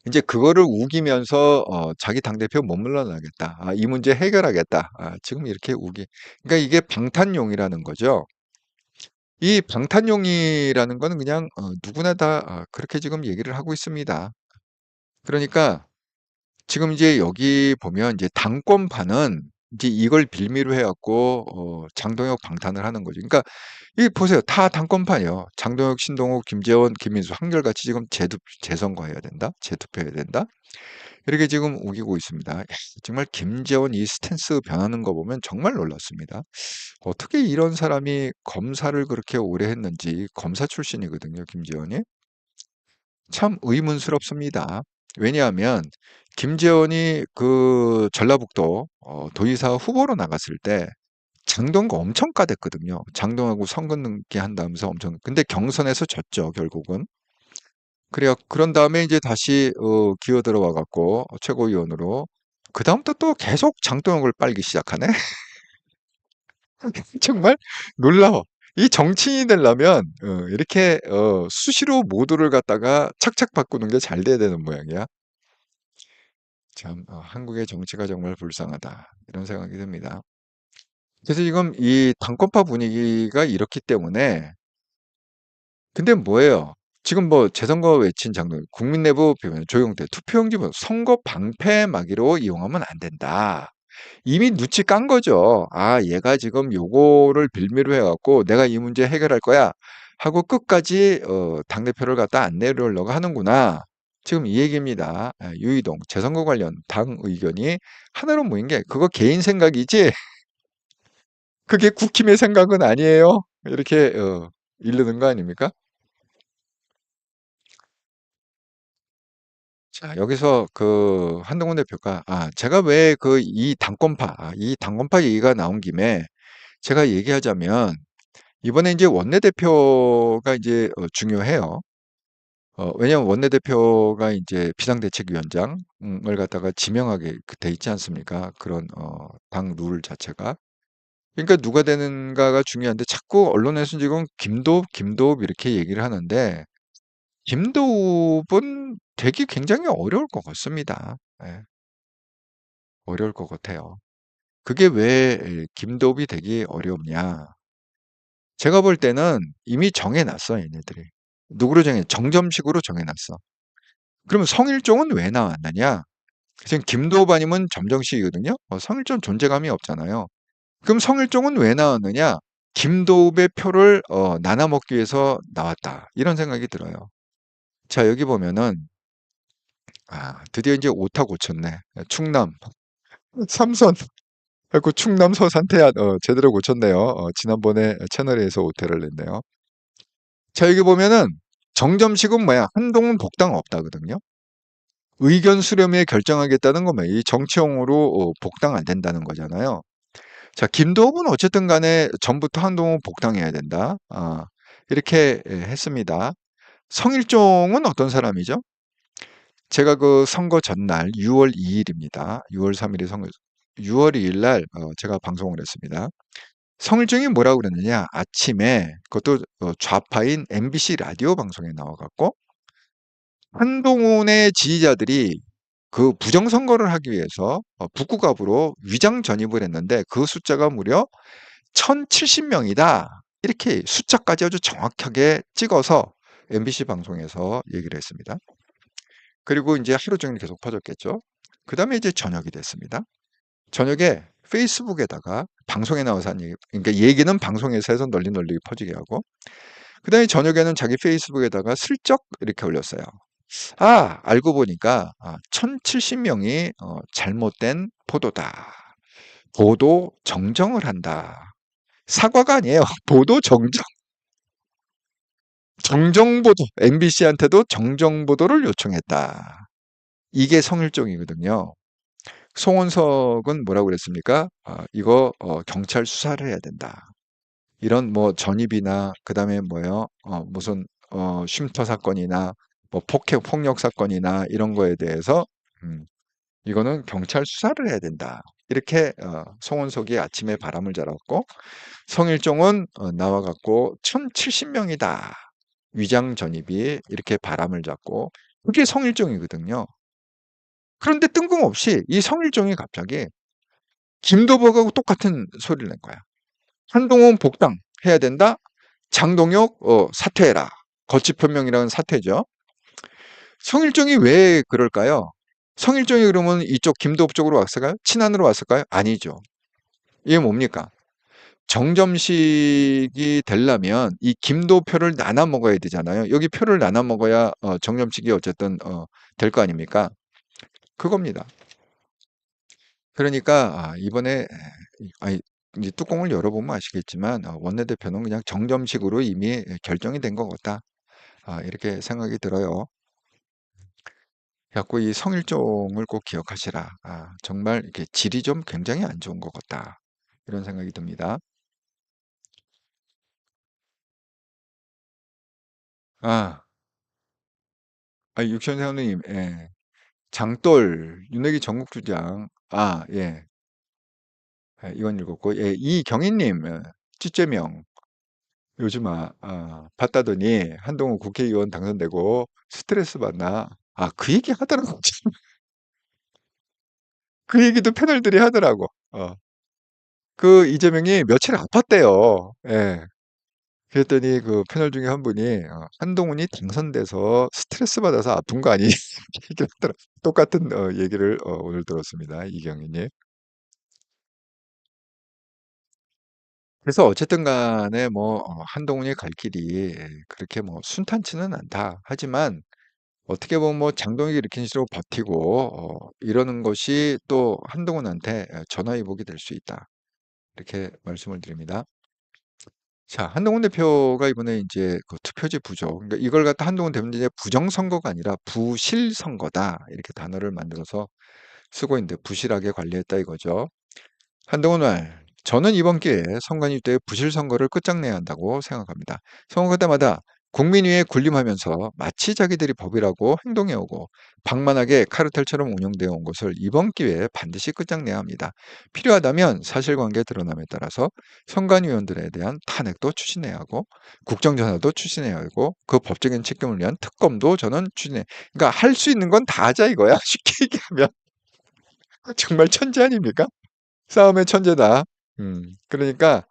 이제 그거를 우기면서 자기 당대표 못 물러나겠다. 이 문제 해결하겠다. 지금 이렇게 그러니까 이게 방탄용이라는 거죠. 이 방탄용이라는 거는 그냥 누구나 다 그렇게 지금 얘기를 하고 있습니다. 그러니까 지금 이제 여기 보면 이제 당권파는 이제 이걸 빌미로 해갖고 장동혁 방탄을 하는 거죠. 그러니까 이 보세요. 다 당권파예요. 장동혁, 신동욱, 김재원, 김민수 한결같이 지금 재선거해야 된다. 재투표해야 된다. 이렇게 지금 우기고 있습니다. 야, 정말 김재원 이 스탠스 변하는 거 보면 정말 놀랐습니다. 어떻게 이런 사람이 검사를 그렇게 오래 했는지 검사 출신이거든요, 김재원이. 참 의문스럽습니다. 왜냐하면 김재원이 그 전라북도 도의사 후보로 나갔을 때 장동과 엄청 까댔거든요. 장동하고 선거 넘게 한다면서 엄청. 근데 경선에서 졌죠, 결국은. 그래요. 그런 다음에 이제 다시 기어 들어와 갖고 최고위원으로 그다음부터 또 계속 장동혁을 빨기 시작하네. 정말 놀라워. 이 정치인이 되려면 이렇게 수시로 모두를 갖다가 착착 바꾸는 게 잘 돼야 되는 모양이야. 참 한국의 정치가 정말 불쌍하다 이런 생각이 듭니다. 그래서 지금 이 당권파 분위기가 이렇기 때문에 근데 뭐예요? 지금 뭐 재선거 외친 장면, 국민 내부 표현, 조용태, 투표용지 뭐 선거 방패 막이로 이용하면 안 된다. 이미 눈치 깐 거죠. 얘가 지금 요거를 빌미로 해갖고 내가 이 문제 해결할 거야 하고 끝까지 당대표를 갖다 안 내려오려고 하는구나. 지금 이 얘기입니다. 유이동 재선거 관련 당 의견이 하나로 모인 게 그거 개인 생각이지 그게 국힘의 생각은 아니에요. 이렇게 이르는 거 아닙니까? 자, 여기서 그 한동훈 대표가 제가 왜 그 이 당권파 얘기가 나온 김에 제가 얘기하자면 이번에 이제 원내대표가 이제 중요해요. 왜냐하면 원내대표가 이제 비상대책위원장을 갖다가 지명하게 돼 있지 않습니까? 그런 당 룰 자체가. 그러니까 누가 되는가가 중요한데 자꾸 언론에서 지금 김도읍, 김도읍 이렇게 얘기를 하는데 김도읍은 되기 굉장히 어려울 것 같습니다. 예, 어려울 것 같아요. 그게 왜 김도읍이 되기 어렵냐? 제가 볼 때는 이미 정해놨어, 얘네들이. 누구로 정점식으로 정해놨어. 그러면 성일종은 왜 나왔느냐? 지금 김도읍 아니면 점정식이거든요. 성일종 존재감이 없잖아요. 그럼 성일종은 왜 나왔느냐? 김도읍의 표를 나눠 먹기 위해서 나왔다. 이런 생각이 들어요. 자, 여기 보면은 드디어 이제 오타 고쳤네. 충남 삼선 그리고 충남 서산태안 제대로 고쳤네요. 지난번에 채널에서 오타를 냈네요. 자, 여기 보면은 정점식은 뭐야? 한동훈 복당 없다거든요. 의견 수렴에 결정하겠다는 거면 이 정치용으로 복당 안 된다는 거잖아요. 자, 김도읍은 어쨌든 간에 전부터 한동훈 복당해야 된다. 이렇게 했습니다. 성일종은 어떤 사람이죠? 제가 그 선거 전날 6월 2일입니다. 6월 3일에 선거, 6월 2일 날 제가 방송을 했습니다. 성일종이 뭐라고 그랬느냐? 아침에 그것도 좌파인 MBC 라디오 방송에 나와갖고 한동훈의 지지자들이 그 부정선거를 하기 위해서 북구갑으로 위장 전입을 했는데 그 숫자가 무려 1070명이다. 이렇게 숫자까지 아주 정확하게 찍어서 MBC 방송에서 얘기를 했습니다. 그리고 이제 하루 종일 계속 퍼졌겠죠. 그 다음에 이제 저녁이 됐습니다. 저녁에 페이스북에다가 방송에 나와서 한 얘기, 그러니까 얘기는 방송에서 해서 널리 퍼지게 하고, 그 다음에 저녁에는 자기 페이스북에다가 슬쩍 이렇게 올렸어요. 알고 보니까 1070명이 잘못된 보도다. 보도 정정을 한다. 사과가 아니에요. 보도 정정. 정정보도. MBC한테도 정정보도를 요청했다. 이게 성일종이거든요. 송원석은 뭐라고 그랬습니까? 이거 경찰 수사를 해야 된다. 이런 뭐 전입이나 그다음에 뭐요? 무슨 쉼터 사건이나 뭐 폭력 사건이나 이런 거에 대해서 이거는 경찰 수사를 해야 된다. 이렇게 송원석이 아침에 바람을 잡았고 성일종은 나와갖고 1070명이다. 위장 전입이 이렇게 바람을 잡고 그게 성일종이거든요. 그런데 뜬금없이 이 성일종이 갑자기 김도복하고 똑같은 소리를 낸 거야. 한동훈 복당해야 된다. 장동혁 사퇴해라. 거취표명이라는 사퇴죠. 성일종이 왜 그럴까요? 성일종이 그러면 이쪽 김도읍 쪽으로 왔을까요? 친안으로 왔을까요? 아니죠. 이게 뭡니까? 정점식이 되려면 이 김도표를 나눠 먹어야 되잖아요. 여기 표를 나눠 먹어야 정점식이 어쨌든 될 거 아닙니까? 그겁니다. 그러니까 이번에 아니, 이제 뚜껑을 열어보면 아시겠지만 원내대표는 그냥 정점식으로 이미 결정이 된 것 같다. 이렇게 생각이 들어요. 자꾸 이 성일종을 꼭 기억하시라. 정말 이렇게 질이 좀 굉장히 안 좋은 것 같다. 이런 생각이 듭니다. 아, 육천 세원님, 예. 장돌, 윤핵이 전국주장. 예. 이건 읽었고, 예, 이경희님, 찌째명. 요즘 봤다더니 한동훈 국회의원 당선되고 스트레스 받나? 그 얘기 하더라고. 그 얘기도 패널들이 하더라고. 그 이재명이 며칠 아팠대요. 예. 그랬더니 그 패널 중에 한 분이 한동훈이 당선돼서 스트레스 받아서 아픈 거 아니? 얘기를 하더라. 똑같은 얘기를 오늘 들었습니다. 이경희님. 그래서 어쨌든 간에 뭐 한동훈이 갈 길이 그렇게 뭐 순탄치는 않다. 하지만 어떻게 보면 뭐 장동혁이 일으킨 식으로 버티고 이러는 것이 또 한동훈한테 전화위복이 될 수 있다. 이렇게 말씀을 드립니다. 자, 한동훈 대표가 이번에 이제 그 투표지 부족. 그러니까 이걸 갖다 한동훈 대표는 이제 부정선거가 아니라 부실선거다. 이렇게 단어를 만들어서 쓰고 있는데 부실하게 관리했다 이거죠. 한동훈 말. 저는 이번 기회에 선관위 때 부실선거를 끝장내야 한다고 생각합니다. 선거 때마다 국민위에 군림하면서 마치 자기들이 법이라고 행동해오고 방만하게 카르텔처럼 운영되어 온 것을 이번 기회에 반드시 끝장내야 합니다. 필요하다면 사실관계 드러남에 따라서 선관위원들에 대한 탄핵도 추진해야 하고 국정조사도 추진해야 하고 그 법적인 책임을 위한 특검도 저는 추진해. 그러니까 할 수 있는 건 다 하자 이거야. 쉽게 얘기하면 정말 천재 아닙니까? 싸움의 천재다. 그러니까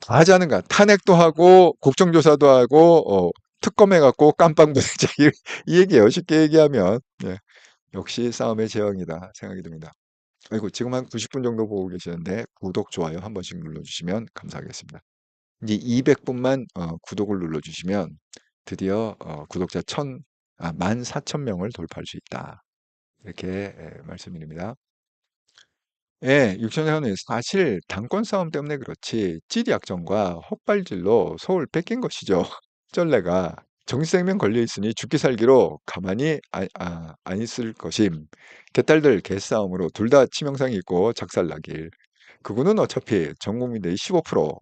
다 하자는 거야. 탄핵도 하고 국정조사도 하고 특검해갖고 깜빵 보내자 이 얘기예요. 쉽게 얘기하면 예, 역시 싸움의 제왕이다 생각이 듭니다. 아이고 지금 한 90분 정도 보고 계시는데 구독, 좋아요 한 번씩 눌러주시면 감사하겠습니다. 이제 200분만 구독을 눌러주시면 드디어 구독자 14,000명을 돌파할 수 있다. 이렇게 말씀드립니다. 예, 육천장은 사실 당권 싸움 때문에 그렇지 찌리약정과 헛발질로 서울 뺏긴 것이죠. 쩔레가 정치생명 걸려 있으니 죽기 살기로 가만히 안 있을 것임. 개딸들 개싸움으로 둘 다 치명상이 있고 작살나길. 그거는 어차피 전 국민의 15%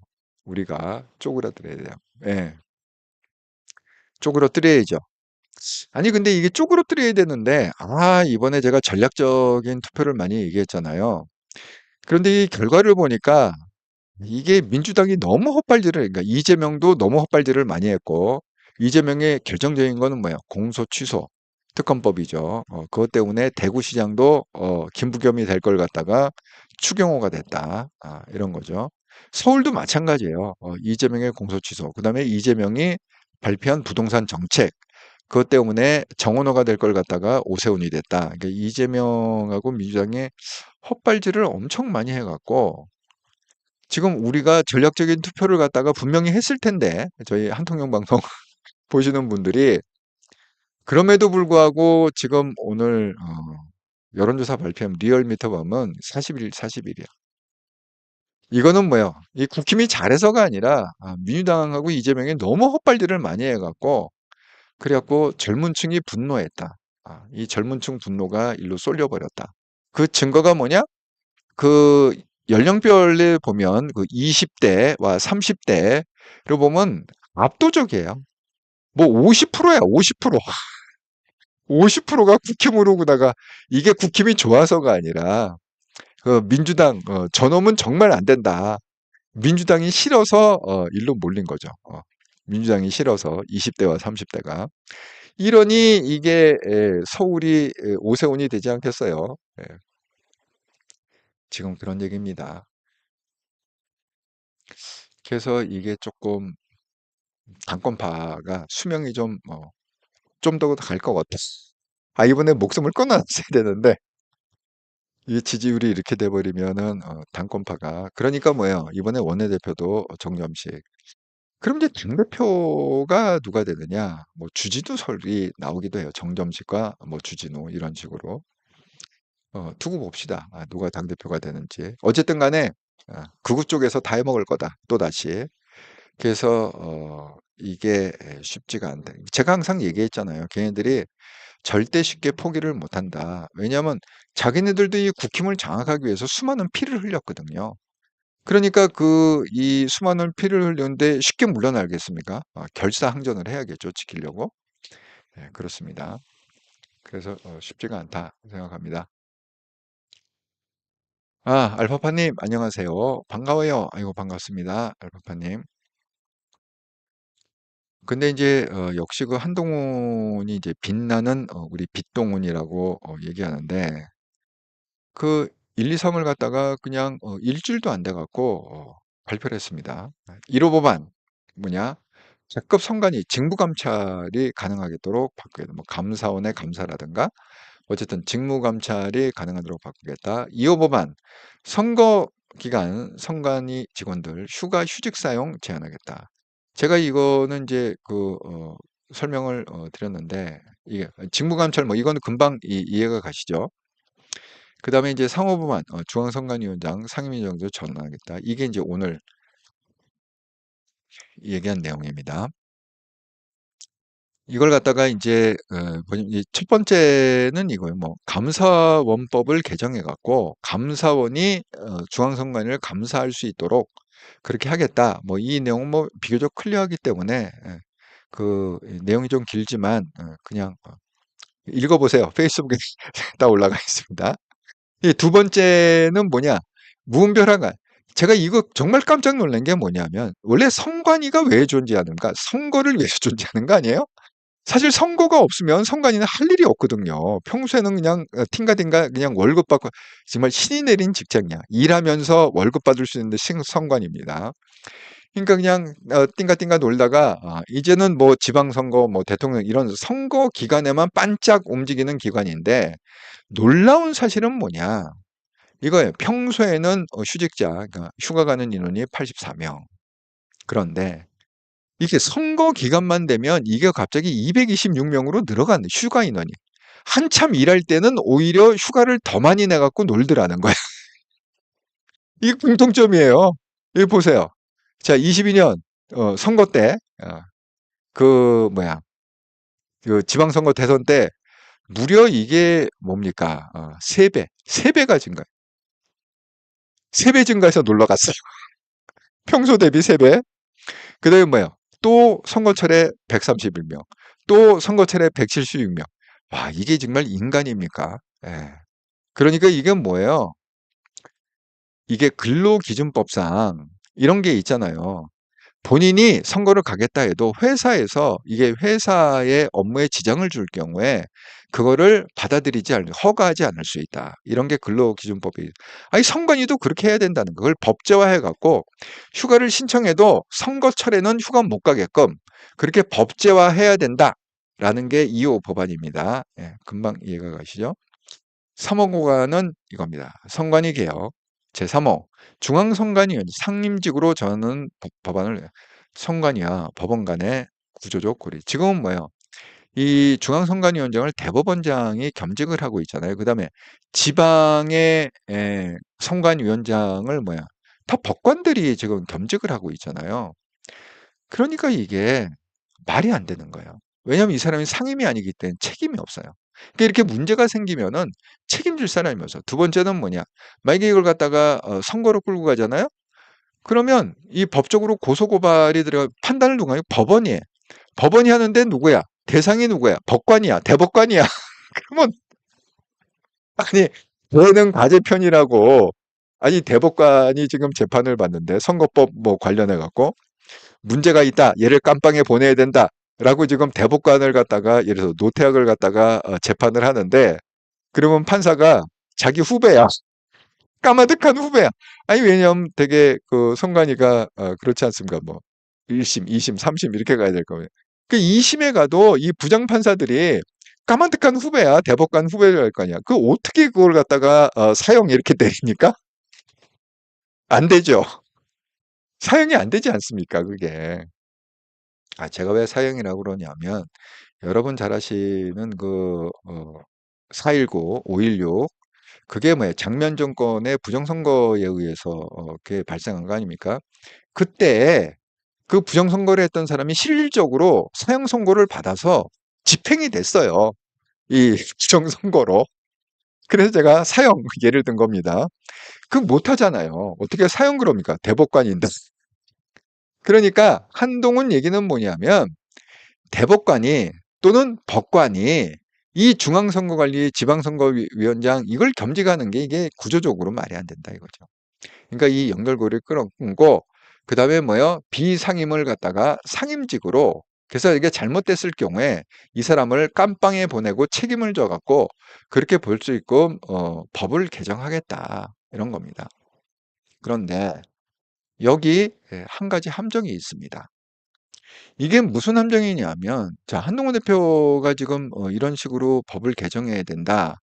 우리가 쪼그라들어야 돼요. 예, 쪼그러뜨려야죠. 아니 근데 이게 쪼그러뜨려야 되는데 이번에 제가 전략적인 투표를 많이 얘기했잖아요. 그런데 이 결과를 보니까 이게 민주당이 너무 헛발질을 그러니까 이재명도 너무 헛발질을 많이 했고 이재명의 결정적인 거는 뭐야? 공소 취소 특검법이죠. 그것 때문에 대구시장도 김부겸이 될 걸 갖다가 추경호가 됐다. 이런 거죠. 서울도 마찬가지예요. 이재명의 공소 취소. 그다음에 이재명이 발표한 부동산 정책 그것 때문에 정원호가 될 걸 갖다가 오세훈이 됐다. 그러니까 이재명하고 민주당이 헛발질을 엄청 많이 해갖고 지금 우리가 전략적인 투표를 갖다가 분명히 했을 텐데 저희 한통령 방송 보시는 분들이 그럼에도 불구하고 지금 오늘 여론조사 발표한 리얼미터 보면 41이야. 이거는 뭐예요? 이 국힘이 잘해서가 아니라 민주당하고 이재명이 너무 헛발질을 많이 해갖고 그래갖고 젊은 층이 분노했다. 이 젊은 층 분노가 일로 쏠려버렸다. 그 증거가 뭐냐? 그 연령별에 보면 그 20대와 30대로 보면 압도적이에요. 뭐 50%야, 50%. 50%가 국힘으로 오다가 이게 국힘이 좋아서가 아니라 그 민주당 저놈은 정말 안 된다. 민주당이 싫어서 일로 몰린 거죠. 민주당이 싫어서 20대와 30대가 이러니 이게 서울이 오세훈이 되지 않겠어요. 예, 지금 그런 얘기입니다. 그래서 이게 조금 당권파가 수명이 좀 더 갈 것 같아. 이번에 목숨을 끊어놨어야 되는데, 이 지지율이 이렇게 돼버리면은, 당권파가. 그러니까 뭐예요? 이번에 원내대표도 정점식. 그럼 이제 당대표가 누가 되느냐? 뭐, 주진우 설이 나오기도 해요. 정점식과 뭐, 주진우, 이런 식으로. 두고 봅시다. 누가 당대표가 되는지. 어쨌든 간에, 극우 쪽에서 다 해먹을 거다. 또다시. 그래서 이게 쉽지가 않다. 제가 항상 얘기했잖아요. 걔네들이 절대 쉽게 포기를 못한다. 왜냐하면 자기네들도 이 국힘을 장악하기 위해서 수많은 피를 흘렸거든요. 그러니까 이 수많은 피를 흘렸는데 쉽게 물러나겠습니까? 결사항전을 해야겠죠. 지키려고. 네, 그렇습니다. 그래서 쉽지가 않다 생각합니다. 알파파님, 안녕하세요. 반가워요. 아이고, 반갑습니다. 알파파님. 근데 이제 역시 그 한동훈이 이제 빛나는 우리 빛동훈이라고 얘기하는데 그 1, 2, 3을 갖다가 그냥 일주일도 안 돼 갖고 발표를 했습니다. 1호 법안 뭐냐? 적급 선관위 직무 감찰이 가능하겠도록 바꾸겠다. 뭐 감사원의 감사라든가 어쨌든 직무 감찰이 가능하도록 바꾸겠다. 2호 법안 선거 기간 선관위 직원들 휴가 휴직 사용 제한하겠다. 제가 이거는 이제 설명을 드렸는데 이게 직무 감찰 뭐 이거는 금방 이해가 가시죠? 그다음에 이제 상호 법안 중앙선관위원장 상임위원장도 전환하겠다. 이게 이제 오늘 얘기한 내용입니다. 이걸 갖다가 이제 첫 번째는 이거예요. 뭐 감사원법을 개정해 갖고 감사원이 중앙선관위를 감사할 수 있도록 그렇게 하겠다. 뭐 이 내용은 뭐 비교적 클리어하기 때문에 그 내용이 좀 길지만 그냥 읽어보세요. 페이스북에 다 올라가 있습니다. 이 두 번째는 뭐냐? 무분별한가. 제가 이거 정말 깜짝 놀란 게 뭐냐면 원래 선관위가 왜 존재하는가? 선거를 위해서 존재하는 거 아니에요? 사실 선거가 없으면 선관위는 할 일이 없거든요. 평소에는 그냥 팅가팅가 그냥 월급 받고 정말 신이 내린 직장이야. 일하면서 월급 받을 수 있는 선관위입니다. 그러니까 그냥 띵가띵가 놀다가 이제는 뭐 지방선거, 뭐 대통령 이런 선거 기간에만 반짝 움직이는 기관인데 놀라운 사실은 뭐냐? 이거예요. 평소에는 휴직자, 그러니까 휴가 가는 인원이 84명. 그런데 이게 선거 기간만 되면 이게 갑자기 226명으로 늘어가는 휴가 인원이. 한참 일할 때는 오히려 휴가를 더 많이 내갖고 놀더라는 거예요. 이게 공통점이에요. 여기 보세요. 자, 22년 선거 때, 그 뭐야, 그 지방선거 대선 때 무려 이게 뭡니까? 3배, 3배가 증가. 3배 증가해서 놀러 갔어요. 평소 대비 3배. 그 다음에 뭐예요? 또 선거철에 131명, 또 선거철에 176명. 와, 이게 정말 인간입니까? 예. 그러니까 이게 뭐예요? 이게 근로기준법상 이런 게 있잖아요. 본인이 선거를 가겠다 해도 회사에서 이게 회사의 업무에 지장을 줄 경우에 그거를 허가하지 않을 수 있다. 이런 게 근로기준법이. 아니, 선관위도 그렇게 해야 된다는 거. 그걸 법제화해 갖고 휴가를 신청해도 선거철에는 휴가 못 가게끔 그렇게 법제화해야 된다라는 게 2호 법안입니다. 예, 금방 이해가 가시죠? 3호 고관은 이겁니다. 선관위 개혁. 제3호 중앙선관위원 상임직으로 저는 법안을 선관위와 법원 간의 구조적 고리. 지금은 뭐예요? 이 중앙선관위원장을 대법원장이 겸직을 하고 있잖아요. 그다음에 지방의 선관위원장을 뭐야? 다 법관들이 지금 겸직을 하고 있잖아요. 그러니까 이게 말이 안 되는 거예요. 왜냐하면 이 사람이 상임이 아니기 때문에 책임이 없어요. 그러니까 이렇게 문제가 생기면은 책임질 사람이 없어. 두 번째는 뭐냐? 만약에 이걸 갖다가 선거로 끌고 가잖아요. 그러면 이 법적으로 고소고발이 들어가 판단을 누가 해요? 법원이 해. 법원이 하는데 누구야? 대상이 누구야? 법관이야. 대법관이야. 그러면 아니 얘는 과제편이라고 아니 대법관이 지금 재판을 받는데 선거법 뭐 관련해 갖고 문제가 있다. 얘를 깜빵에 보내야 된다. 라고 지금 대법관을 갖다가 예를 들어서 노태학을 갖다가 재판을 하는데 그러면 판사가 자기 후배야. 까마득한 후배야. 아니 왜냐면 되게 그 선관위가 그렇지 않습니까? 뭐 1심, 2심, 3심 이렇게 가야 될 거예요. 그 2심에 가도 이 부장 판사들이 까마득한 후배야. 대법관 후배를 할 거 아니야. 그 어떻게 그걸 갖다가 사형 이렇게 때립니까? 안 되죠. 사형이 안 되지 않습니까? 그게. 제가 왜 사형이라고 그러냐면 여러분 잘 아시는 그 4.19, 5.16 그게 뭐예요? 장면 정권의 부정선거에 의해서 그게 발생한 거 아닙니까? 그때 그 부정선거를 했던 사람이 실질적으로 사형 선고를 받아서 집행이 됐어요. 이 부정선거로. 그래서 제가 사형 예를 든 겁니다. 그 못하잖아요. 어떻게 사형 그럽니까? 대법관인데. 그러니까 한동훈 얘기는 뭐냐면 대법관이 또는 법관이 이 중앙선거관리 지방선거위원장 이걸 겸직하는 게 이게 구조적으로 말이 안 된다 이거죠. 그러니까 이 연결고리를 끊고 그다음에 뭐요? 비상임을 갖다가 상임직으로 그래서 이게 잘못됐을 경우에 이 사람을 깜빵에 보내고 책임을 져 갖고 그렇게 볼 수 있고 법을 개정하겠다 이런 겁니다. 그런데 여기 한 가지 함정이 있습니다. 이게 무슨 함정이냐면 자 한동훈 대표가 지금 이런 식으로 법을 개정해야 된다.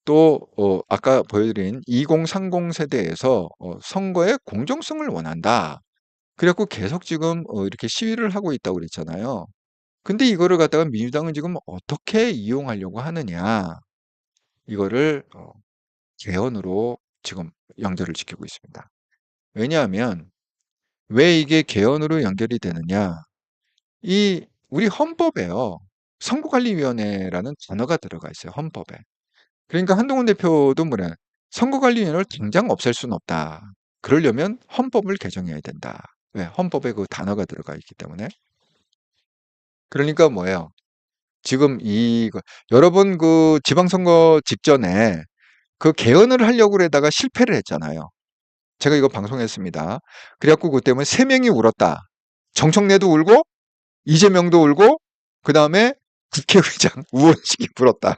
또 아까 보여드린 2030 세대에서 선거의 공정성을 원한다. 그래 갖고 계속 지금 이렇게 시위를 하고 있다고 그랬잖아요. 근데 이거를 갖다가 민주당은 지금 어떻게 이용하려고 하느냐. 이거를 개헌으로 지금 연결을 시키고 있습니다. 왜냐하면 왜 이게 개헌으로 연결이 되느냐. 이 우리 헌법에요. 선거관리위원회라는 단어가 들어가 있어요. 헌법에. 그러니까 한동훈 대표도 뭐냐. 선거관리위원회를 당장 없앨 수는 없다. 그러려면 헌법을 개정해야 된다. 왜? 헌법에 그 단어가 들어가 있기 때문에. 그러니까 뭐예요? 지금 여러 번 그 지방선거 직전에 그 개헌을 하려고 그러다가 실패를 했잖아요. 제가 이거 방송했습니다. 그래갖고 그것 때문에 세 명이 울었다. 정청래도 울고 이재명도 울고 그 다음에 국회의장 우원식이 울었다.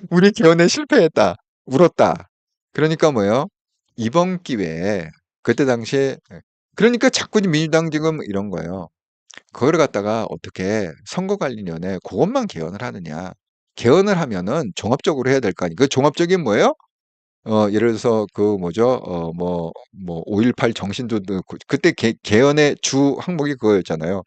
우리 개헌에 실패했다. 울었다. 그러니까 뭐예요? 이번 기회에 그때 당시에 그러니까 자꾸 민주당 지금 이런 거예요. 그걸 갖다가 어떻게 선거관리위원회 그것만 개헌을 하느냐. 개헌을 하면은 종합적으로 해야 될 거 아니에요. 그 종합적인 뭐예요? 예를 들어서 그 뭐죠? 5.18 정신도 그때 개헌의 주 항목이 그거였잖아요.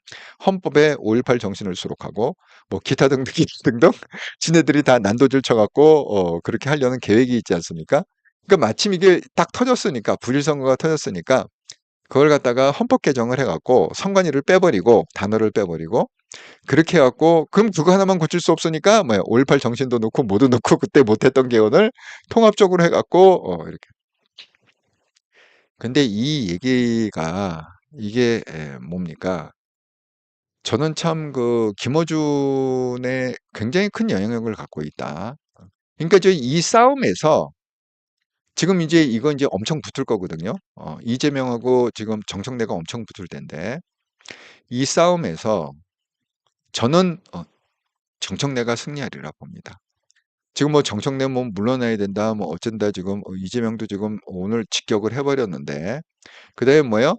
헌법에 5.18 정신을 수록하고 뭐 기타 등등 기타 등등 지네들이 다 난도질 쳐갖고 그렇게 하려는 계획이 있지 않습니까? 그러니까 마침 이게 딱 터졌으니까 불일선거가 터졌으니까 그걸 갖다가 헌법 개정을 해갖고 선관위를 빼버리고 단어를 빼버리고 그렇게 해갖고 그럼 그거 하나만 고칠 수 없으니까 뭐야 5.18 정신도 넣고 모두 넣고 그때 못했던 개헌을 통합적으로 해갖고 이렇게. 근데 이 얘기가 이게 뭡니까? 저는 참 그 김어준의 굉장히 큰 영향력을 갖고 있다. 그러니까 저 이 싸움에서 지금 이제 이거 이제 엄청 붙을 거거든요. 이재명하고 지금 정청래가 엄청 붙을 텐데 이 싸움에서 저는 정청래가 승리하리라 봅니다. 지금 뭐 정청래 뭐 물러나야 된다, 뭐 어쩐다 지금 이재명도 지금 오늘 직격을 해버렸는데 그다음에 뭐요?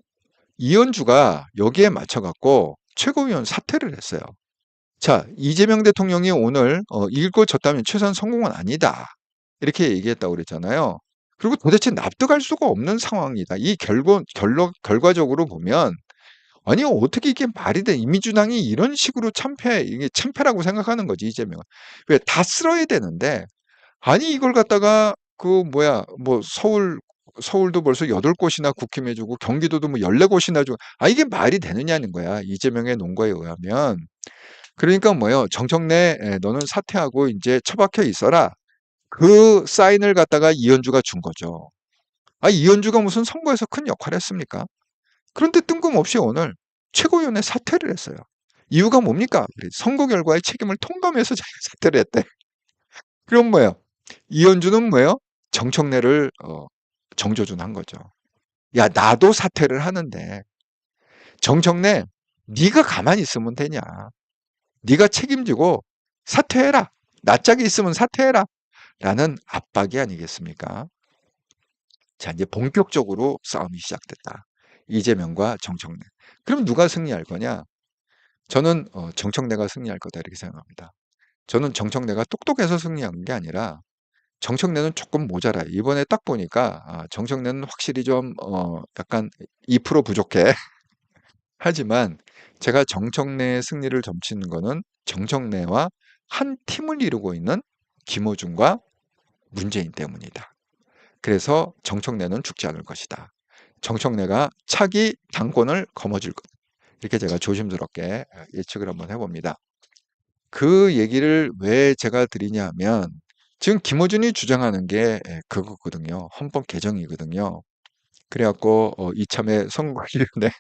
이현주가 여기에 맞춰갖고 최고위원 사퇴를 했어요. 자, 이재명 대통령이 오늘 이길 졌다면 최소한 성공은 아니다. 이렇게 얘기했다고 그랬잖아요. 그리고 도대체 납득할 수가 없는 상황이다. 이 결과적으로 보면 아니 어떻게 이게 말이 돼? 민주당이 이런 식으로 이게 참패라고 생각하는 거지 이재명은. 왜 다 쓸어야 되는데 아니 이걸 갖다가 그 뭐야 뭐 서울도 벌써 8곳이나 국힘해주고 경기도도 뭐 14곳이나 주고 이게 말이 되느냐는 거야 이재명의 논거에 의하면. 그러니까 뭐예요 정청래 너는 사퇴하고 이제 처박혀 있어라 그 사인을 갖다가 이현주가 준 거죠. 이현주가 무슨 선거에서 큰 역할을 했습니까? 그런데 뜬금없이 오늘 최고위원회 사퇴를 했어요. 이유가 뭡니까? 선거 결과의 책임을 통감해서 자기가 사퇴를 했대. 그럼 뭐예요? 이현주는 뭐예요? 정청래를 정조준한 거죠. 야 나도 사퇴를 하는데 정청래 네가 가만히 있으면 되냐? 네가 책임지고 사퇴해라. 낯짝이 있으면 사퇴해라. 라는 압박이 아니겠습니까? 자 이제 본격적으로 싸움이 시작됐다. 이재명과 정청래. 그럼 누가 승리할 거냐? 저는 정청래가 승리할 거다 이렇게 생각합니다. 저는 정청래가 똑똑해서 승리한 게 아니라 정청래는 조금 모자라요. 이번에 딱 보니까 정청래는 확실히 좀 약간 2% 부족해. 하지만 제가 정청래의 승리를 점치는 거는 정청래와 한 팀을 이루고 있는 김어준과 문재인 때문이다. 그래서 정청래는 죽지 않을 것이다. 정청래가 차기 당권을 거머쥘 것. 이렇게 제가 조심스럽게 예측을 한번 해봅니다. 그 얘기를 왜 제가 드리냐면 지금 김어준이 주장하는 게 그거거든요. 헌법 개정이거든요. 그래갖고 이참에 선거위원회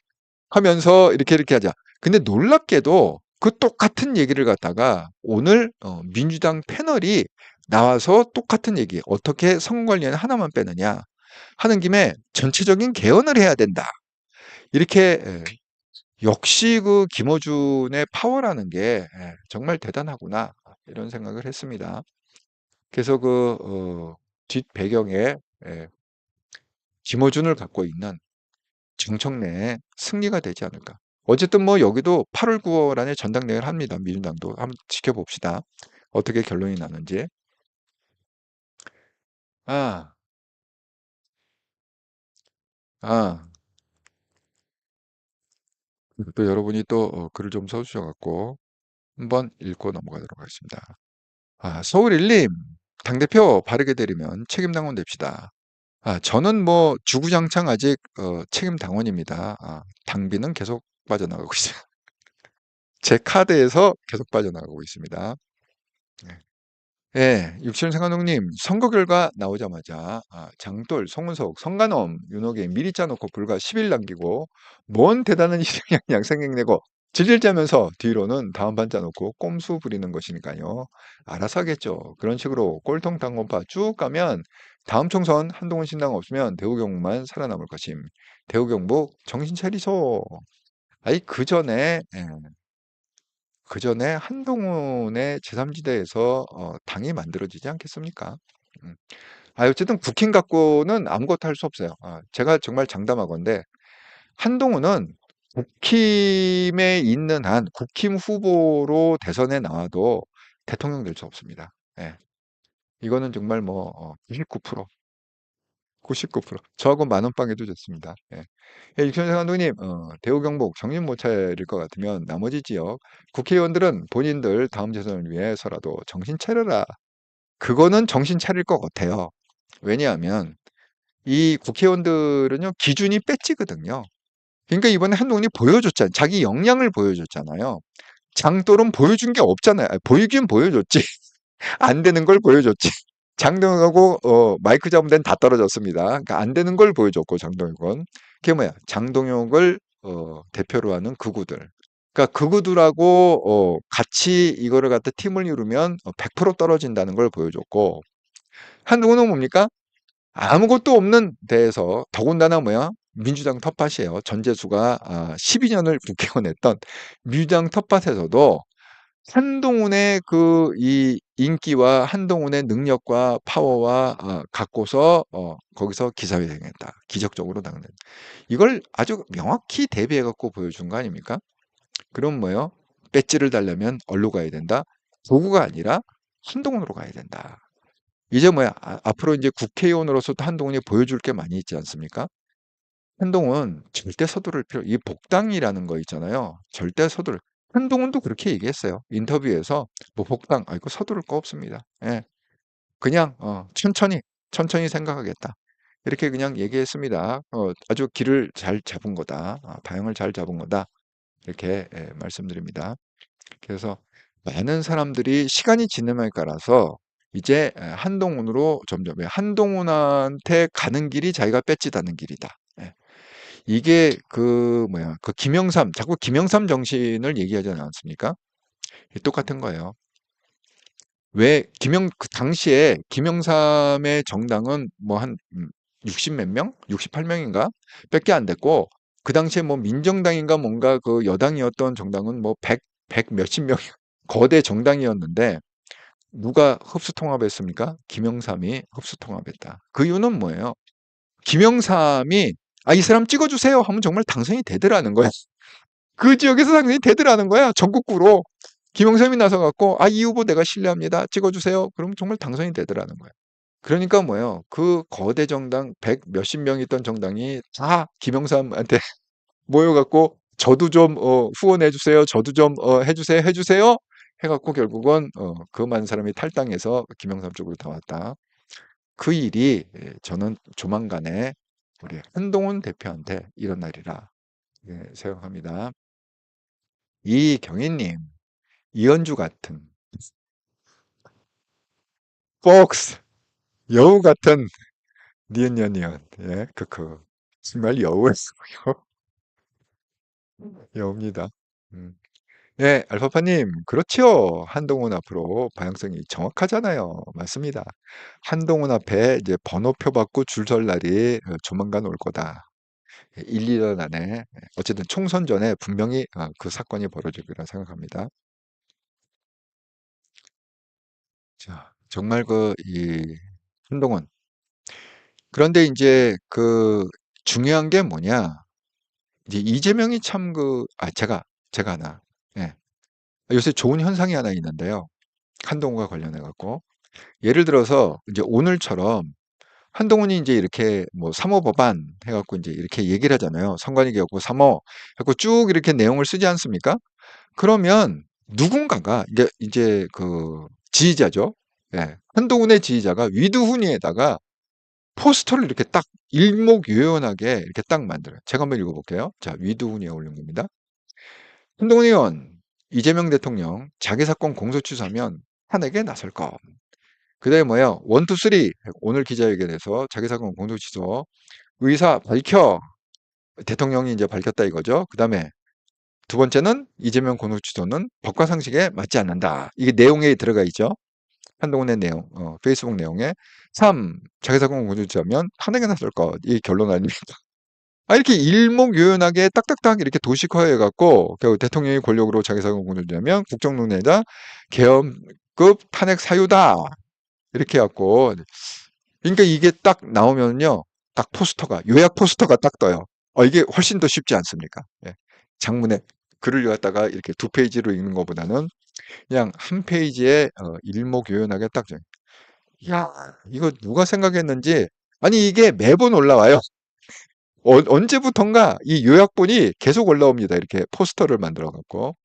하면서 이렇게 하자. 근데 놀랍게도 그 똑같은 얘기를 갖다가 오늘 민주당 패널이 나와서 똑같은 얘기 어떻게 선거관리위원회 하나만 빼느냐 하는 김에 전체적인 개헌을 해야 된다. 이렇게 역시 그 김어준의 파워라는 게 정말 대단하구나 이런 생각을 했습니다. 그래서 그 뒷배경에 김어준을 갖고 있는 정청래의 승리가 되지 않을까. 어쨌든 뭐 여기도 8월 9월 안에 전당대회를 합니다. 민주당도 한번 지켜봅시다. 어떻게 결론이 나는지. 아, 아, 또 여러분이 또 글을 좀 써주셔갖고 한번 읽고 넘어가도록 하겠습니다. 서울 1님, 당대표 바르게 되려면 책임 당원 됩시다. 저는 뭐 주구장창 아직 책임 당원입니다. 당비는 계속 빠져나가고 있어요. 제 카드에서 계속 빠져나가고 있습니다. 네. 예, 육칠생활농님 선거 결과 나오자마자 장돌, 송은석, 성간엄, 윤호계 미리 짜놓고 불과 10일 남기고 뭔 대단한 희생양 생각내고 질질짜면서 뒤로는 다음 반자 놓고 꼼수 부리는 것이니까요. 알아서 하겠죠. 그런 식으로 꼴통 당권파 쭉 가면 다음 총선 한동훈 신당 없으면 대우경북만 살아남을 것임. 대우경북 정신 차리소. 아이 그 전에 한동훈의 제3지대에서 당이 만들어지지 않겠습니까? 음. 어쨌든 국힘 갖고는 아무것도 할 수 없어요. 제가 정말 장담하건대 한동훈은 국힘에 있는 한 국힘 후보로 대선에 나와도 대통령 될 수 없습니다. 예. 이거는 정말 뭐 99%, 99%. 저하고 만원빵에도 좋습니다. 예. 육천세 감독님, 대우 경북 정신 못 차릴 것 같으면 나머지 지역 국회의원들은 본인들 다음 대선을 위해서라도 정신 차려라. 그거는 정신 차릴 것 같아요. 왜냐하면 이 국회의원들은요 기준이 배지거든요. 그러니까 이번에 한동훈이 보여줬잖아요. 자기 역량을 보여줬잖아요. 장돌은 보여준 게 없잖아요. 보이긴 보여줬지. 안 되는 걸 보여줬지. 장동혁하고 마이크 잡은 데는 다 떨어졌습니다. 그러니까 안 되는 걸 보여줬고 장동혁은 그게 뭐야? 장동혁을 대표로 하는 극우들. 그러니까 극우들하고 같이 이거를 갖다 팀을 이루면 100% 떨어진다는 걸 보여줬고 한동훈은 뭡니까? 아무것도 없는 데에서 더군다나 뭐야? 민주당 텃밭이에요. 전재수가 12년을 국회의원 했던 민주당 텃밭에서도 한동훈의 이 인기와 한동훈의 능력과 파워와 갖고서 거기서 기사회생했다. 기적적으로 당선. 이걸 아주 명확히 대비해 갖고 보여준 거 아닙니까? 그럼 뭐요? 배지를 달려면 어디로 가야 된다? 도구가 아니라 한동훈으로 가야 된다. 이제 뭐야? 앞으로 이제 국회의원으로서도 한동훈이 보여줄 게 많이 있지 않습니까? 한동훈 절대 서두를 이 복당이라는 거 있잖아요. 절대 서두를. 한동훈도 그렇게 얘기했어요. 인터뷰에서 뭐 복당, 이거 서두를 거 없습니다. 예, 그냥 천천히 생각하겠다. 이렇게 그냥 얘기했습니다. 아주 길을 잘 잡은 거다. 방향을 잘 잡은 거다. 이렇게 말씀드립니다. 그래서 많은 사람들이 시간이 지남에 따라서 이제 한동훈으로 점점 한동훈한테 가는 길이 자기가 뺏지다는 길이다. 예. 이게 그 김영삼 자꾸 김영삼 정신을 얘기하지 않았습니까? 똑같은 거예요. 왜 그 당시에 김영삼의 정당은 뭐 한 60 몇 명? 68명인가? 밖에 안 됐고 그 당시에 뭐 민정당인가 뭔가 그 여당이었던 정당은 뭐 100 몇십 명 거대 정당이었는데 누가 흡수 통합했습니까? 김영삼이 흡수 통합했다. 그 이유는 뭐예요? 김영삼이 이 사람 찍어주세요 하면 정말 당선이 되더라는 거야. 그 지역에서 당선이 되더라는 거야. 전국구로. 김영삼이 나서갖고 이 후보 내가 신뢰합니다. 찍어주세요. 그럼 정말 당선이 되더라는 거야. 그러니까 뭐예요? 그 거대 정당 100 몇십 명 있던 정당이 다 김영삼한테 모여갖고 저도 좀 후원해주세요. 저도 좀 해주세요. 해갖고 결국은 그 많은 사람이 탈당해서 김영삼 쪽으로 다 왔다. 그 일이 저는 조만간에 우리 한동훈 대표한테 일어나리라 생각합니다. 이경희님, 이현주 같은 폭스 여우 같은 니은년이언 크크 정말 여우였어요. 여우입니다. 음. 네, 알파파님, 그렇죠. 한동훈 앞으로 방향성이 정확하잖아요. 맞습니다. 한동훈 앞에 이제 번호표 받고 줄 설 날이 조만간 올 거다. 1, 2년 안에 어쨌든 총선 전에 분명히 그 사건이 벌어질 거라 생각합니다. 자, 정말 이 한동훈. 그런데 이제 중요한 게 뭐냐? 이제 이재명이 참 제가 하나. 예. 요새 좋은 현상이 하나 있는데요. 한동훈과 관련해 갖고. 예를 들어서 이제 오늘처럼 한동훈이 이제 이렇게 뭐 3호 법안 해갖고 이제 이렇게 얘기를 하잖아요. 선관위 개혁 3호 해갖고 쭉 이렇게 내용을 쓰지 않습니까? 그러면 누군가가 이제 그 지지자죠. 예. 한동훈의 지지자가 위드훈위에다가 포스터를 이렇게 딱 일목요연하게 이렇게 딱 만들어요. 제가 한번 읽어볼게요. 자, 위드훈위에 올린 겁니다. 한동훈 의원, 이재명 대통령 자기 사건 공소 취소하면 탄핵에 나설 것. 그다음에 뭐야? 1, 2, 3 오늘 기자회견에서 자기 사건 공소 취소 의사 밝혀 대통령이 이제 밝혔다 이거죠. 그다음에 두 번째는 이재명 공소취소는 법과 상식에 맞지 않는다. 이게 내용에 들어가 있죠. 한동훈의 내용, 페이스북 내용에 3. 자기사건 공소시효면 탄핵에 나설 것. 이 결론 아닙니까? 이렇게 일목요연하게 딱딱딱 이렇게 도식화해갖고 결국 대통령이 권력으로 자기사건 공소시효면 국정농단이다. 계엄급 탄핵 사유다. 이렇게 해갖고 그러니까 이게 딱 나오면요. 딱 포스터가 요약 포스터가 딱 떠요. 이게 훨씬 더 쉽지 않습니까? 예. 장문에 글을 갖다가 이렇게 두 페이지로 읽는 것보다는 그냥 한 페이지에 일목요연하게 딱 줘. 야, 이거 누가 생각했는지 아니 이게 매번 올라와요. 언제부턴가 이 요약본이 계속 올라옵니다. 이렇게 포스터를 만들어 갖고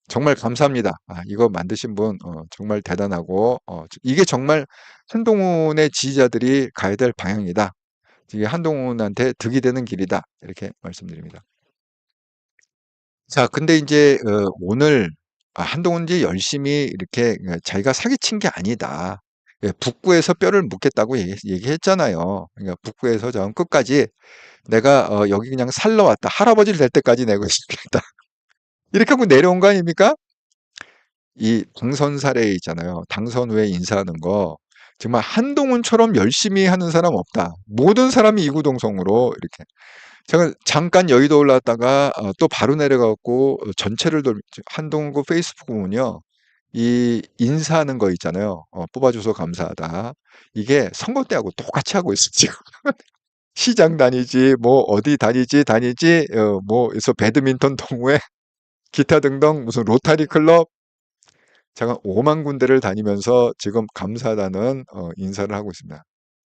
정말 감사합니다. 이거 만드신 분 정말 대단하고 이게 정말 한동훈의 지지자들이 가야 될 방향이다. 이게 한동훈한테 득이 되는 길이다. 이렇게 말씀드립니다. 자, 근데 이제 오늘 한동훈 이제 열심히 이렇게 자기가 사기친 게 아니다. 예, 북구에서 뼈를 묻겠다고 얘기했잖아요. 그러니까 북구에서 저 끝까지 내가 여기 그냥 살러 왔다. 할아버지를 될 때까지 내고 있겠다. 이렇게 하고 내려온 거 아닙니까? 이 당선 사례 있잖아요. 당선 후에 인사하는 거. 정말 한동훈처럼 열심히 하는 사람 없다. 모든 사람이 이구동성으로 이렇게. 제가 잠깐 여의도 올라왔다가 또 바로 내려가고 전체를 한동훈 그 페이스북 보면요. 이 인사하는 거 있잖아요. 뽑아줘서 감사하다. 이게 선거 때하고 똑같이 하고 있어, 지금. 시장 다니지, 뭐, 어디 다니지, 뭐, 그래서 배드민턴 동호회, 기타 등등, 무슨 로타리 클럽, 제가 5만 군데를 다니면서 지금 감사하다는 인사를 하고 있습니다.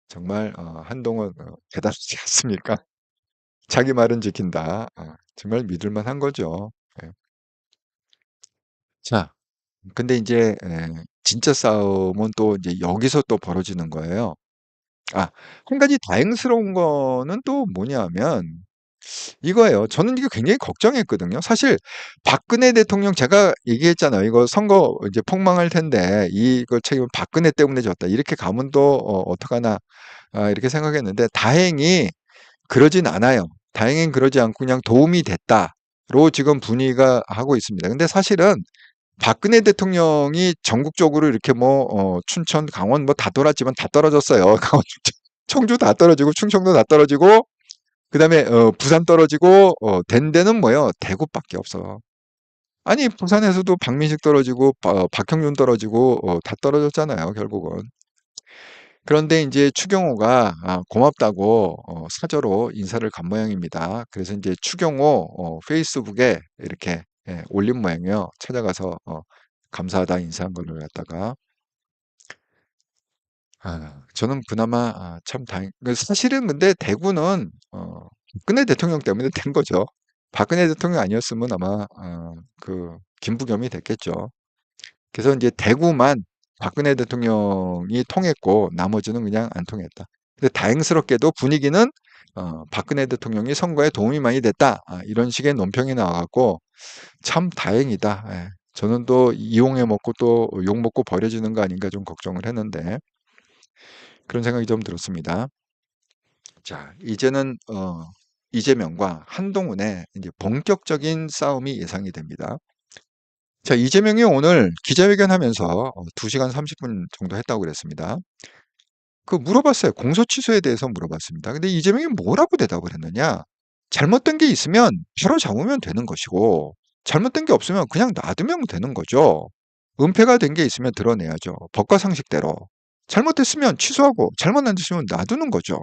정말 한동훈 대단하지 않습니까? 자기 말은 지킨다. 정말 믿을 만한 거죠. 예. 자, 근데 이제 진짜 싸움은 또 이제 여기서 또 벌어지는 거예요. 한 가지 다행스러운 거는 또 뭐냐면 이거예요. 저는 이게 굉장히 걱정했거든요. 사실 박근혜 대통령 제가 얘기했잖아요. 이거 선거 이제 폭망할 텐데 이거 책임은 박근혜 때문에 졌다. 이렇게 가면 또 어떡하나 이렇게 생각했는데 다행히 그러진 않아요. 다행히 그러지 않고 그냥 도움이 됐다로 지금 분위기가 하고 있습니다. 근데 사실은 박근혜 대통령이 전국적으로 이렇게 뭐 춘천, 강원 뭐 다 돌았지만 다 떨어졌어요. 강원, 청주 다 떨어지고 충청도 다 떨어지고 그다음에 부산 떨어지고 된 데는 뭐예요? 대구밖에 없어. 아니 부산에서도 박민식 떨어지고 박형준 떨어지고 다 떨어졌잖아요, 결국은. 그런데 이제 추경호가 고맙다고 사저로 인사를 간 모양입니다. 그래서 이제 추경호 페이스북에 이렇게 올린 모양이에요. 찾아가서 감사하다 인사한 걸로 갖다가 저는 그나마 참 사실은 근데 대구는 박근혜 대통령 때문에 된 거죠. 박근혜 대통령 아니었으면 아마 그 김부겸이 됐겠죠. 그래서 이제 대구만 박근혜 대통령이 통했고 나머지는 그냥 안 통했다. 근데 다행스럽게도 분위기는 박근혜 대통령이 선거에 도움이 많이 됐다. 이런 식의 논평이 나와갖고 참 다행이다. 예. 저는 또 이용해 먹고 또 욕 먹고 버려지는 거 아닌가 좀 걱정을 했는데 그런 생각이 좀 들었습니다. 자, 이제는 이재명과 한동훈의 이제 본격적인 싸움이 예상이 됩니다. 자, 이재명이 오늘 기자회견 하면서 2시간 30분 정도 했다고 그랬습니다. 물어봤어요. 공소 취소에 대해서 물어봤습니다. 근데 이재명이 뭐라고 대답을 했느냐? 잘못된 게 있으면 바로 잡으면 되는 것이고, 잘못된 게 없으면 그냥 놔두면 되는 거죠. 은폐가 된 게 있으면 드러내야죠. 법과 상식대로. 잘못했으면 취소하고, 잘못 안 됐으면 놔두는 거죠.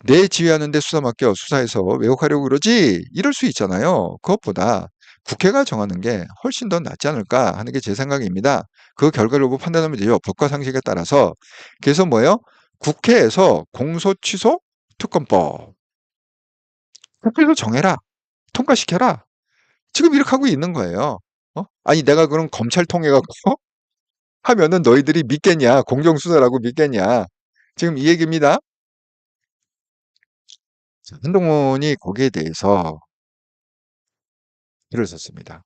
내 지휘하는데 수사 맡겨 수사해서 왜곡하려고 그러지? 이럴 수 있잖아요. 그것보다 국회가 정하는 게 훨씬 더 낫지 않을까 하는 게 제 생각입니다. 그 결과를 보고 판단하면 되죠. 법과 상식에 따라서. 그래서 뭐예요? 국회에서 공소 취소 특검법. 국회에서 정해라. 통과시켜라. 지금 이렇게 하고 있는 거예요. 아니 내가 그럼 검찰 통해 갖고 하면은 너희들이 믿겠냐? 공정수사라고 믿겠냐? 지금 이 얘기입니다. 한동훈이 거기에 대해서 글을 썼습니다.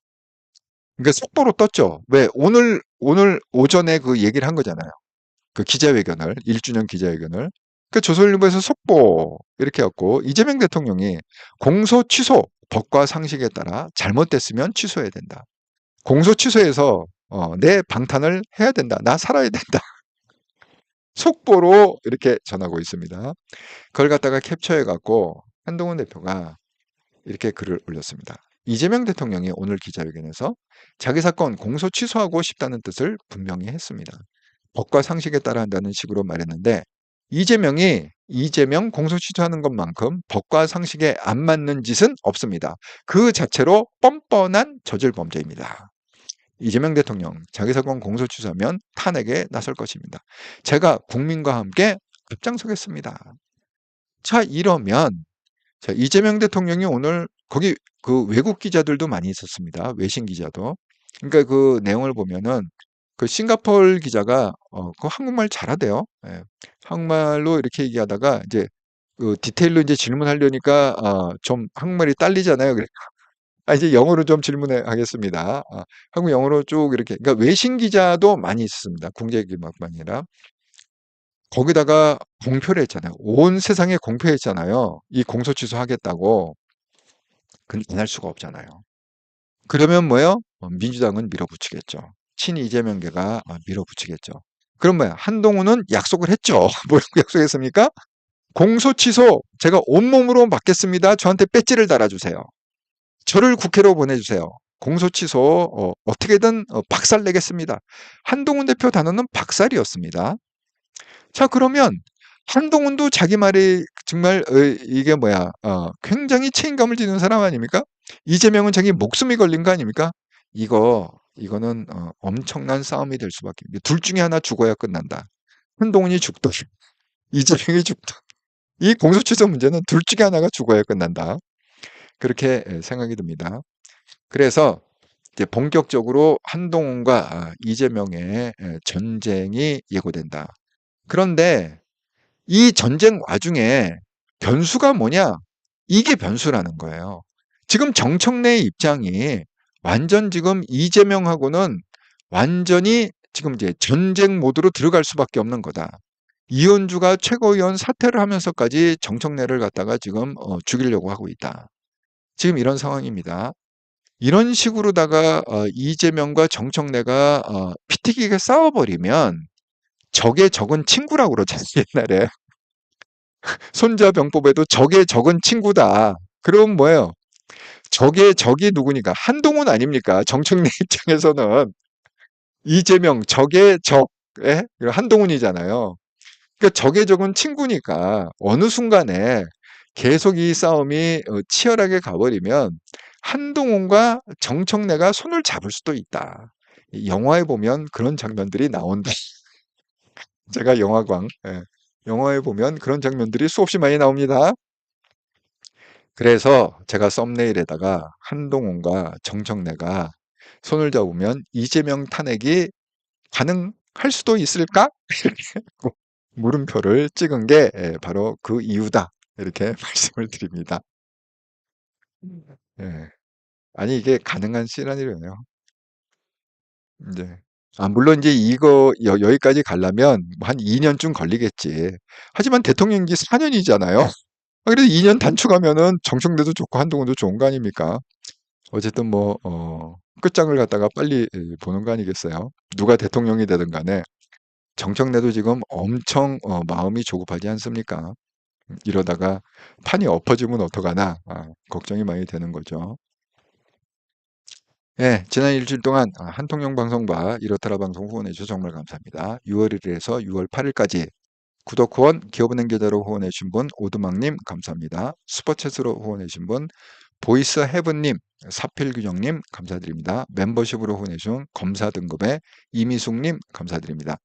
그러니까 속보로 떴죠. 왜? 오늘 오전에 그 얘기를 한 거잖아요. 그 기자회견을, 1주년 기자회견을. 그 조선일보에서 속보, 이렇게 했고, 이재명 대통령이 공소 취소, 법과 상식에 따라 잘못됐으면 취소해야 된다. 공소 취소해서 내 방탄을 해야 된다. 나 살아야 된다. 속보로 이렇게 전하고 있습니다. 그걸 갖다가 캡처해 갖고 한동훈 대표가 이렇게 글을 올렸습니다. 이재명 대통령이 오늘 기자회견에서 자기 사건 공소 취소하고 싶다는 뜻을 분명히 했습니다. 법과 상식에 따라 한다는 식으로 말했는데 이재명 공소 취소하는 것만큼 법과 상식에 안 맞는 짓은 없습니다. 그 자체로 뻔뻔한 저질 범죄입니다. 이재명 대통령 자기 사건 공소 취소하면 탄핵에 나설 것입니다. 제가 국민과 함께 앞장서겠습니다. 자, 이러면 자, 이재명 대통령이 오늘 거기 그 외국 기자들도 많이 있었습니다. 외신 기자도. 그러니까 그 내용을 보면은 그 싱가포르 기자가 그 한국말 잘하대요. 예. 한국말로 이렇게 얘기하다가 이제 그 디테일로 이제 질문하려니까 좀 한국말이 딸리잖아요. 그래. 이제 영어로 좀 질문해 하겠습니다. 한국 영어로 쭉 이렇게 그러니까 외신 기자도 많이 있었습니다. 국제기만이 아니라. 거기다가 공표를 했잖아요. 온 세상에 공표했잖아요. 이 공소 취소하겠다고. 근데 안 할 수가 없잖아요. 그러면 뭐예요? 민주당은 밀어붙이겠죠. 친이재명계가 밀어붙이겠죠. 그럼 뭐야? 한동훈은 약속을 했죠. 뭐라고 약속했습니까? 공소 취소 제가 온몸으로 맡겠습니다. 저한테 배지를 달아주세요. 저를 국회로 보내주세요. 공소 취소 어떻게든 박살내겠습니다. 한동훈 대표 단어는 박살이었습니다. 자, 그러면 한동훈도 자기 말이 정말 이게 뭐야? 굉장히 책임감을 지는 사람 아닙니까? 이재명은 자기 목숨이 걸린 거 아닙니까? 이거는 엄청난 싸움이 될 수밖에. 둘 중에 하나 죽어야 끝난다. 한동훈이 죽든 이재명이 죽든 이 공소취소 문제는 둘 중에 하나가 죽어야 끝난다. 그렇게 생각이 듭니다. 그래서 이제 본격적으로 한동훈과 이재명의 전쟁이 예고된다. 그런데 이 전쟁 와중에 변수가 뭐냐? 이게 변수라는 거예요. 지금 정청래의 입장이 완전 지금 이재명하고는 완전히 지금 이제 전쟁 모드로 들어갈 수밖에 없는 거다. 이현주가 최고위원 사퇴를 하면서까지 정청래를 갖다가 지금 죽이려고 하고 있다. 지금 이런 상황입니다. 이런 식으로다가 이재명과 정청래가 피튀기게 싸워버리면 적의 적은 친구라고 그러잖아요. 옛날에. 손자병법에도 적의 적은 친구다. 그럼 뭐예요? 적의 적이 누구니까? 한동훈 아닙니까? 정청래 입장에서는 이재명 적의 적, 예? 한동훈이잖아요. 그러니까 적의 적은 친구니까 어느 순간에 계속 이 싸움이 치열하게 가버리면 한동훈과 정청래가 손을 잡을 수도 있다. 영화에 보면 그런 장면들이 나온다. 제가 영화광, 예. 영화에 보면 그런 장면들이 수없이 많이 나옵니다. 그래서 제가 썸네일에다가 한동훈과 정청래가 손을 잡으면 이재명 탄핵이 가능할 수도 있을까? 이렇게 물음표를 찍은 게 바로 그 이유다. 이렇게 말씀을 드립니다. 예. 아니, 이게 가능한 시나리오예요. 이제. 물론 이제 이거 여기까지 가려면 한 2년쯤 걸리겠지. 하지만 대통령기 4년이잖아요. 그래도 2년 단축하면은 정청래도 좋고 한동훈도 좋은 거 아닙니까? 어쨌든 뭐, 끝장을 갖다가 빨리 보는 거 아니겠어요? 누가 대통령이 되든 간에 정청래도 지금 엄청 마음이 조급하지 않습니까? 이러다가 판이 엎어지면 어떡하나 걱정이 많이 되는 거죠. 예, 지난 일주일 동안 한통령 방송과 이렇다라 방송 후원해 주셔서 정말 감사합니다. 6월 1일에서 6월 8일까지 구독 후원, 기업은행 계좌로 후원해 주신 분 오두막님 감사합니다. 슈퍼챗으로 후원해 주신 분 보이스 헤븐님, 사필규정님 감사드립니다. 멤버십으로 후원해 준 검사 등급의 이미숙님 감사드립니다.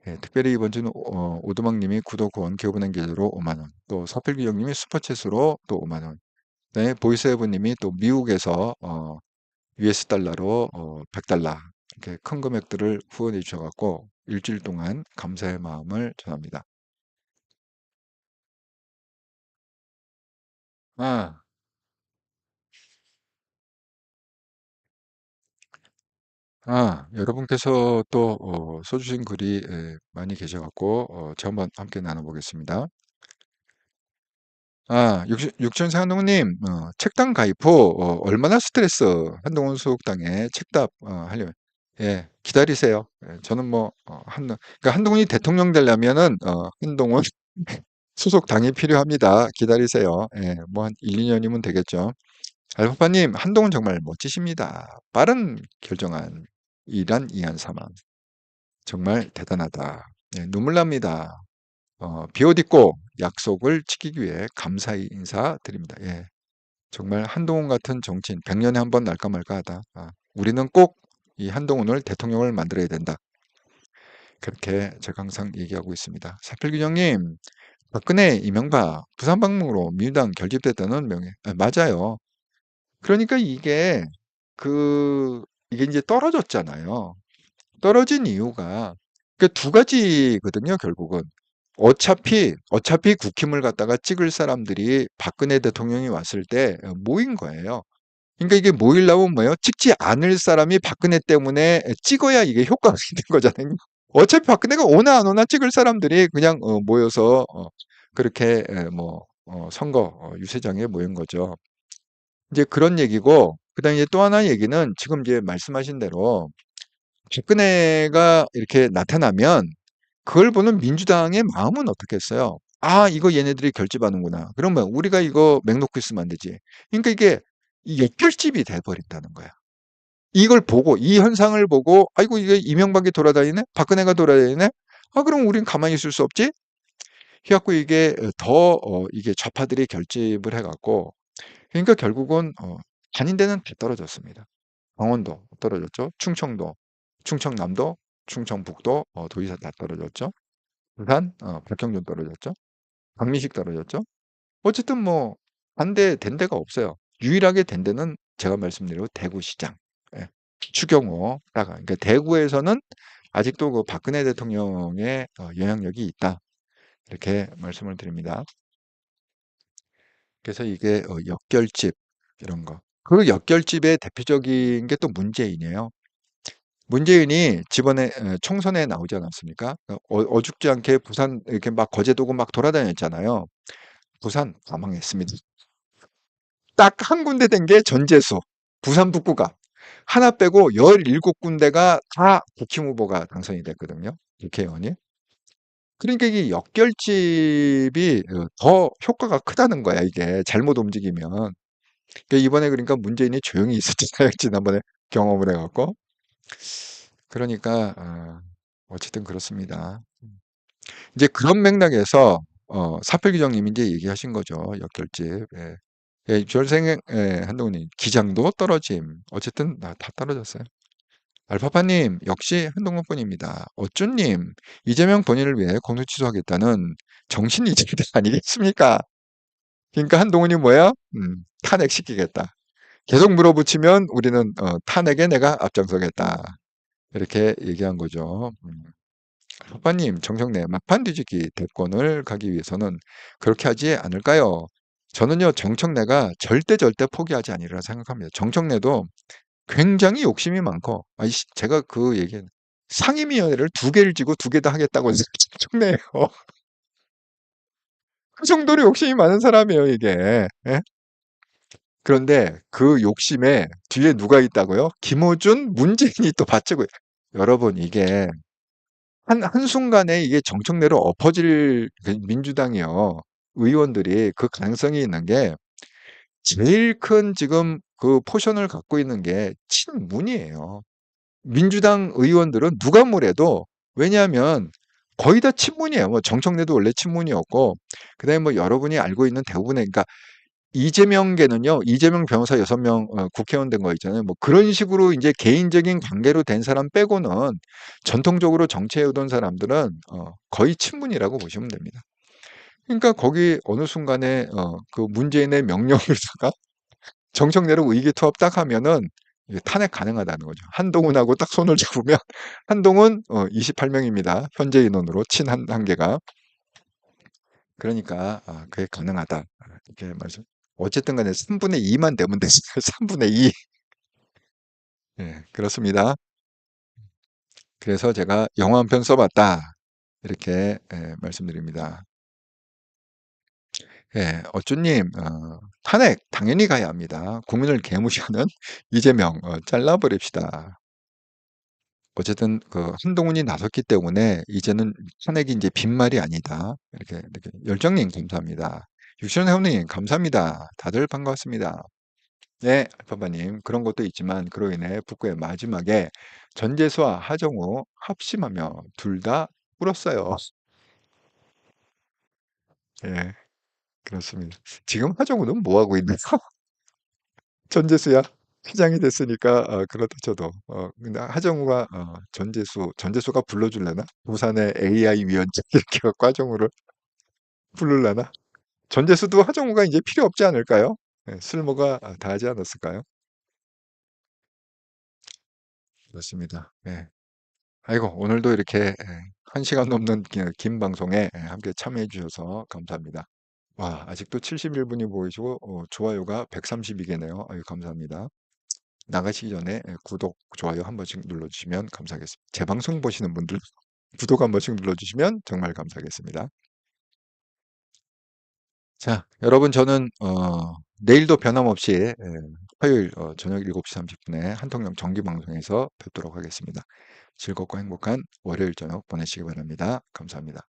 예, 특별히 이번 주는 오두막님이 구독 후원, 기업은행 계좌로 5만 원, 또 사필규정님이 슈퍼챗으로 또 5만 원, 네, 보이스 헤븐님이 또 미국에서 US 달러로 100달러 이렇게 큰 금액들을 후원해 주셔갖고 일주일 동안 감사의 마음을 전합니다. 아, 여러분께서 또 써주신 글이 많이 계셔갖고 제가 한번 함께 나눠보겠습니다. 육천사 한동훈님, 책당 가입 후, 얼마나 스트레스, 한동훈 수석당에 책답, 하려면, 예, 기다리세요. 예, 저는 뭐, 그러니까 한동훈이 대통령 되려면은, 한동훈 수석당이 필요합니다. 기다리세요. 예, 뭐, 한 1, 2년이면 되겠죠. 알파파님, 한동훈 정말 멋지십니다. 빠른 결정한 이란 이한 사망. 정말 대단하다. 예, 눈물 납니다. 비옷 입고 약속을 지키기 위해 감사의 인사드립니다. 예, 정말 한동훈 같은 정치인 100년에 한 번 날까 말까 하다. 우리는 꼭 이 한동훈을 대통령을 만들어야 된다. 그렇게 제가 항상 얘기하고 있습니다. 사필균형님, 박근혜, 이명박 부산 방문으로 민주당 결집됐다는 명예. 맞아요. 그러니까 이게 이제 떨어졌잖아요. 떨어진 이유가 그 두 가지거든요, 결국은. 어차피 국힘을 갖다가 찍을 사람들이 박근혜 대통령이 왔을 때 모인 거예요. 그러니까 이게 모이려면 뭐예요? 찍지 않을 사람이 박근혜 때문에 찍어야 이게 효과가 있는 거잖아요. 어차피 박근혜가 오나 안 오나 찍을 사람들이 그냥 모여서 그렇게 선거 유세장에 모인 거죠. 이제 그런 얘기고, 그다음에 이제 또 하나 얘기는 지금 이제 말씀하신 대로 박근혜가 이렇게 나타나면 그걸 보는 민주당의 마음은 어떻겠어요? 이거 얘네들이 결집하는구나. 그러면 우리가 이거 맥놓고 있으면 안 되지. 그러니까 이게 이 역결집이 돼버린다는 거야. 이걸 보고, 이 현상을 보고, 아이고, 이게 이명박이 돌아다니네? 박근혜가 돌아다니네? 그럼 우린 가만히 있을 수 없지? 해갖고 이게 이게 좌파들이 결집을 해갖고, 그러니까 결국은, 다닌 데는 다 떨어졌습니다. 강원도 떨어졌죠. 충청도, 충청남도, 충청북도, 도지사 다 떨어졌죠. 부산, 박형준 떨어졌죠. 박민식 떨어졌죠. 어쨌든 뭐 반대된 데가 없어요. 유일하게 된 데는 제가 말씀드린 대구시장, 예, 추경호 따가. 그러니까 대구에서는 아직도 그 박근혜 대통령의 영향력이 있다. 이렇게 말씀을 드립니다. 그래서 이게 역결집 이런 거. 그 역결집의 대표적인 게 또 문재인이에요. 문재인이 지번에 총선에 나오지 않았습니까? 어죽지 않게 부산 이렇게 막 거제도고 막 돌아다녔잖아요. 부산 다 망했습니다. 딱 한 군데 된 게 전재수, 부산 북구가. 하나 빼고 17군데가 다 국힘 후보가 당선이 됐거든요. 국회의원이. 그러니까 이게 역결집이 더 효과가 크다는 거야, 이게. 잘못 움직이면. 그러니까 이번에 그러니까 문재인이 조용히 있었잖아요. 지난번에 경험을 해갖고. 그러니까, 어쨌든 그렇습니다. 이제 그런 맥락에서 사필규정님이 이제 얘기하신 거죠. 역결집. 예. 예, 한동훈님 기장도 떨어짐. 어쨌든 다 떨어졌어요. 알파파님 역시 한동훈뿐입니다. 어쭈님 이재명 본인을 위해 공소 취소하겠다는 정신 이지들 아니겠습니까? 그러니까 한동훈이 뭐야? 탄핵시키겠다. 계속 물어붙이면 우리는 탄핵에 내가 앞장서겠다. 이렇게 얘기한 거죠. 파파님, 정청래 막판 뒤집기 대권을 가기 위해서는 그렇게 하지 않을까요? 저는요, 정청래가 절대 포기하지 않으리라 생각합니다. 정청래도 굉장히 욕심이 많고, 제가 그 얘기, 상임위원회를 2개를 쥐고 2개 다 하겠다고 해서 정청래예요. 그 정도로 욕심이 많은 사람이에요, 이게. 예? 그런데 그 욕심에 뒤에 누가 있다고요? 김어준, 문재인이 또 받치고, 여러분, 이게 한순간에 이게 정청래로 엎어질 그 민주당이요. 의원들이 그 가능성이 있는 게 제일 큰 지금 그 포션을 갖고 있는 게 친문이에요. 민주당 의원들은 누가 뭐래도 왜냐하면 거의 다 친문이에요. 뭐 정청래도 원래 친문이었고 그다음에 뭐 여러분이 알고 있는 대부분의 그러니까 이재명계는요. 이재명 변호사 6명 국회의원 된 거 있잖아요. 뭐 그런 식으로 이제 개인적인 관계로 된 사람 빼고는 전통적으로 정치해 오던 사람들은 거의 친문이라고 보시면 됩니다. 그러니까 거기 어느 순간에 그 문재인의 명령에다가 정청래로 의기투합 딱 하면은 이게 탄핵 가능하다는 거죠. 한동훈하고 딱 손을 잡으면 한동훈 28명입니다. 현재 인원으로 친한 한계가. 그러니까 그게 가능하다. 이렇게 말씀. 어쨌든 간에 3분의 2만 되면 되죠. 3분의 2. 예, 그렇습니다. 그래서 제가 영화 한 편 써봤다. 이렇게 말씀드립니다. 예, 어쭈님, 탄핵 당연히 가야 합니다. 국민을 개무시하는 이재명, 잘라버립시다. 어쨌든 한동훈이 나섰기 때문에 이제는 탄핵이 이제 빈말이 아니다. 이렇게 열정님 감사합니다. 육शन 회원님 감사합니다. 다들 반갑습니다. 네, 알파바님 그런 것도 있지만 그로 인해 북구의 마지막에 전재수와 하정우 합심하며 둘 다 울었어요. 예, 그렇습니다. 지금 하정우는 뭐 하고 있는 전재수야 시장이 됐으니까 그렇다 쳐도 근데 하정우가 전재수가 불러줄래나? 부산의 AI 위원장 이렇게 갖고 하정우를 부르려나? 전재수도 하정우가 이제 필요 없지 않을까요? 예, 쓸모가 다 하지 않았을까요? 그렇습니다. 예. 아이고 오늘도 이렇게 1시간 넘는 긴 방송에 함께 참여해 주셔서 감사합니다. 와 아직도 71분이 보이시고 좋아요가 132개네요. 아유 감사합니다. 나가시기 전에 구독, 좋아요 한 번씩 눌러주시면 감사하겠습니다. 제 방송 보시는 분들 구독 한 번씩 눌러주시면 정말 감사하겠습니다. 자, 여러분 저는 내일도 변함없이 화요일 저녁 7시 30분에 한통령 정기 방송에서 뵙도록 하겠습니다. 즐겁고 행복한 월요일 저녁 보내시기 바랍니다. 감사합니다.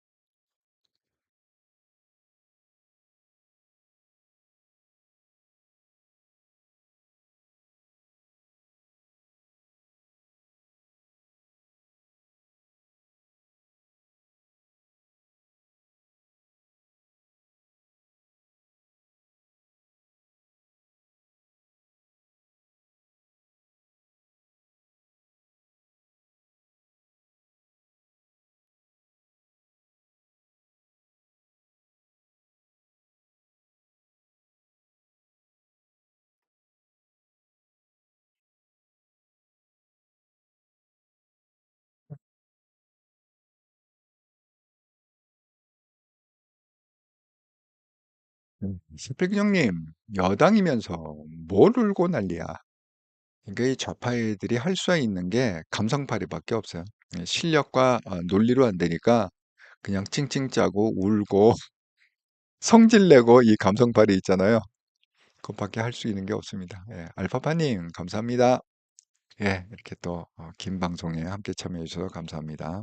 시필경님, 여당이면서 뭘 울고 난리야. 그러니까 이 좌파애들이 할 수 있는 게 감성팔이밖에 없어요. 실력과 논리로 안 되니까 그냥 찡찡 짜고 울고 성질 내고 이 감성팔이 있잖아요. 그것밖에 할 수 있는 게 없습니다. 예, 알파파님, 감사합니다. 예, 이렇게 또 긴 방송에 함께 참여해 주셔서 감사합니다.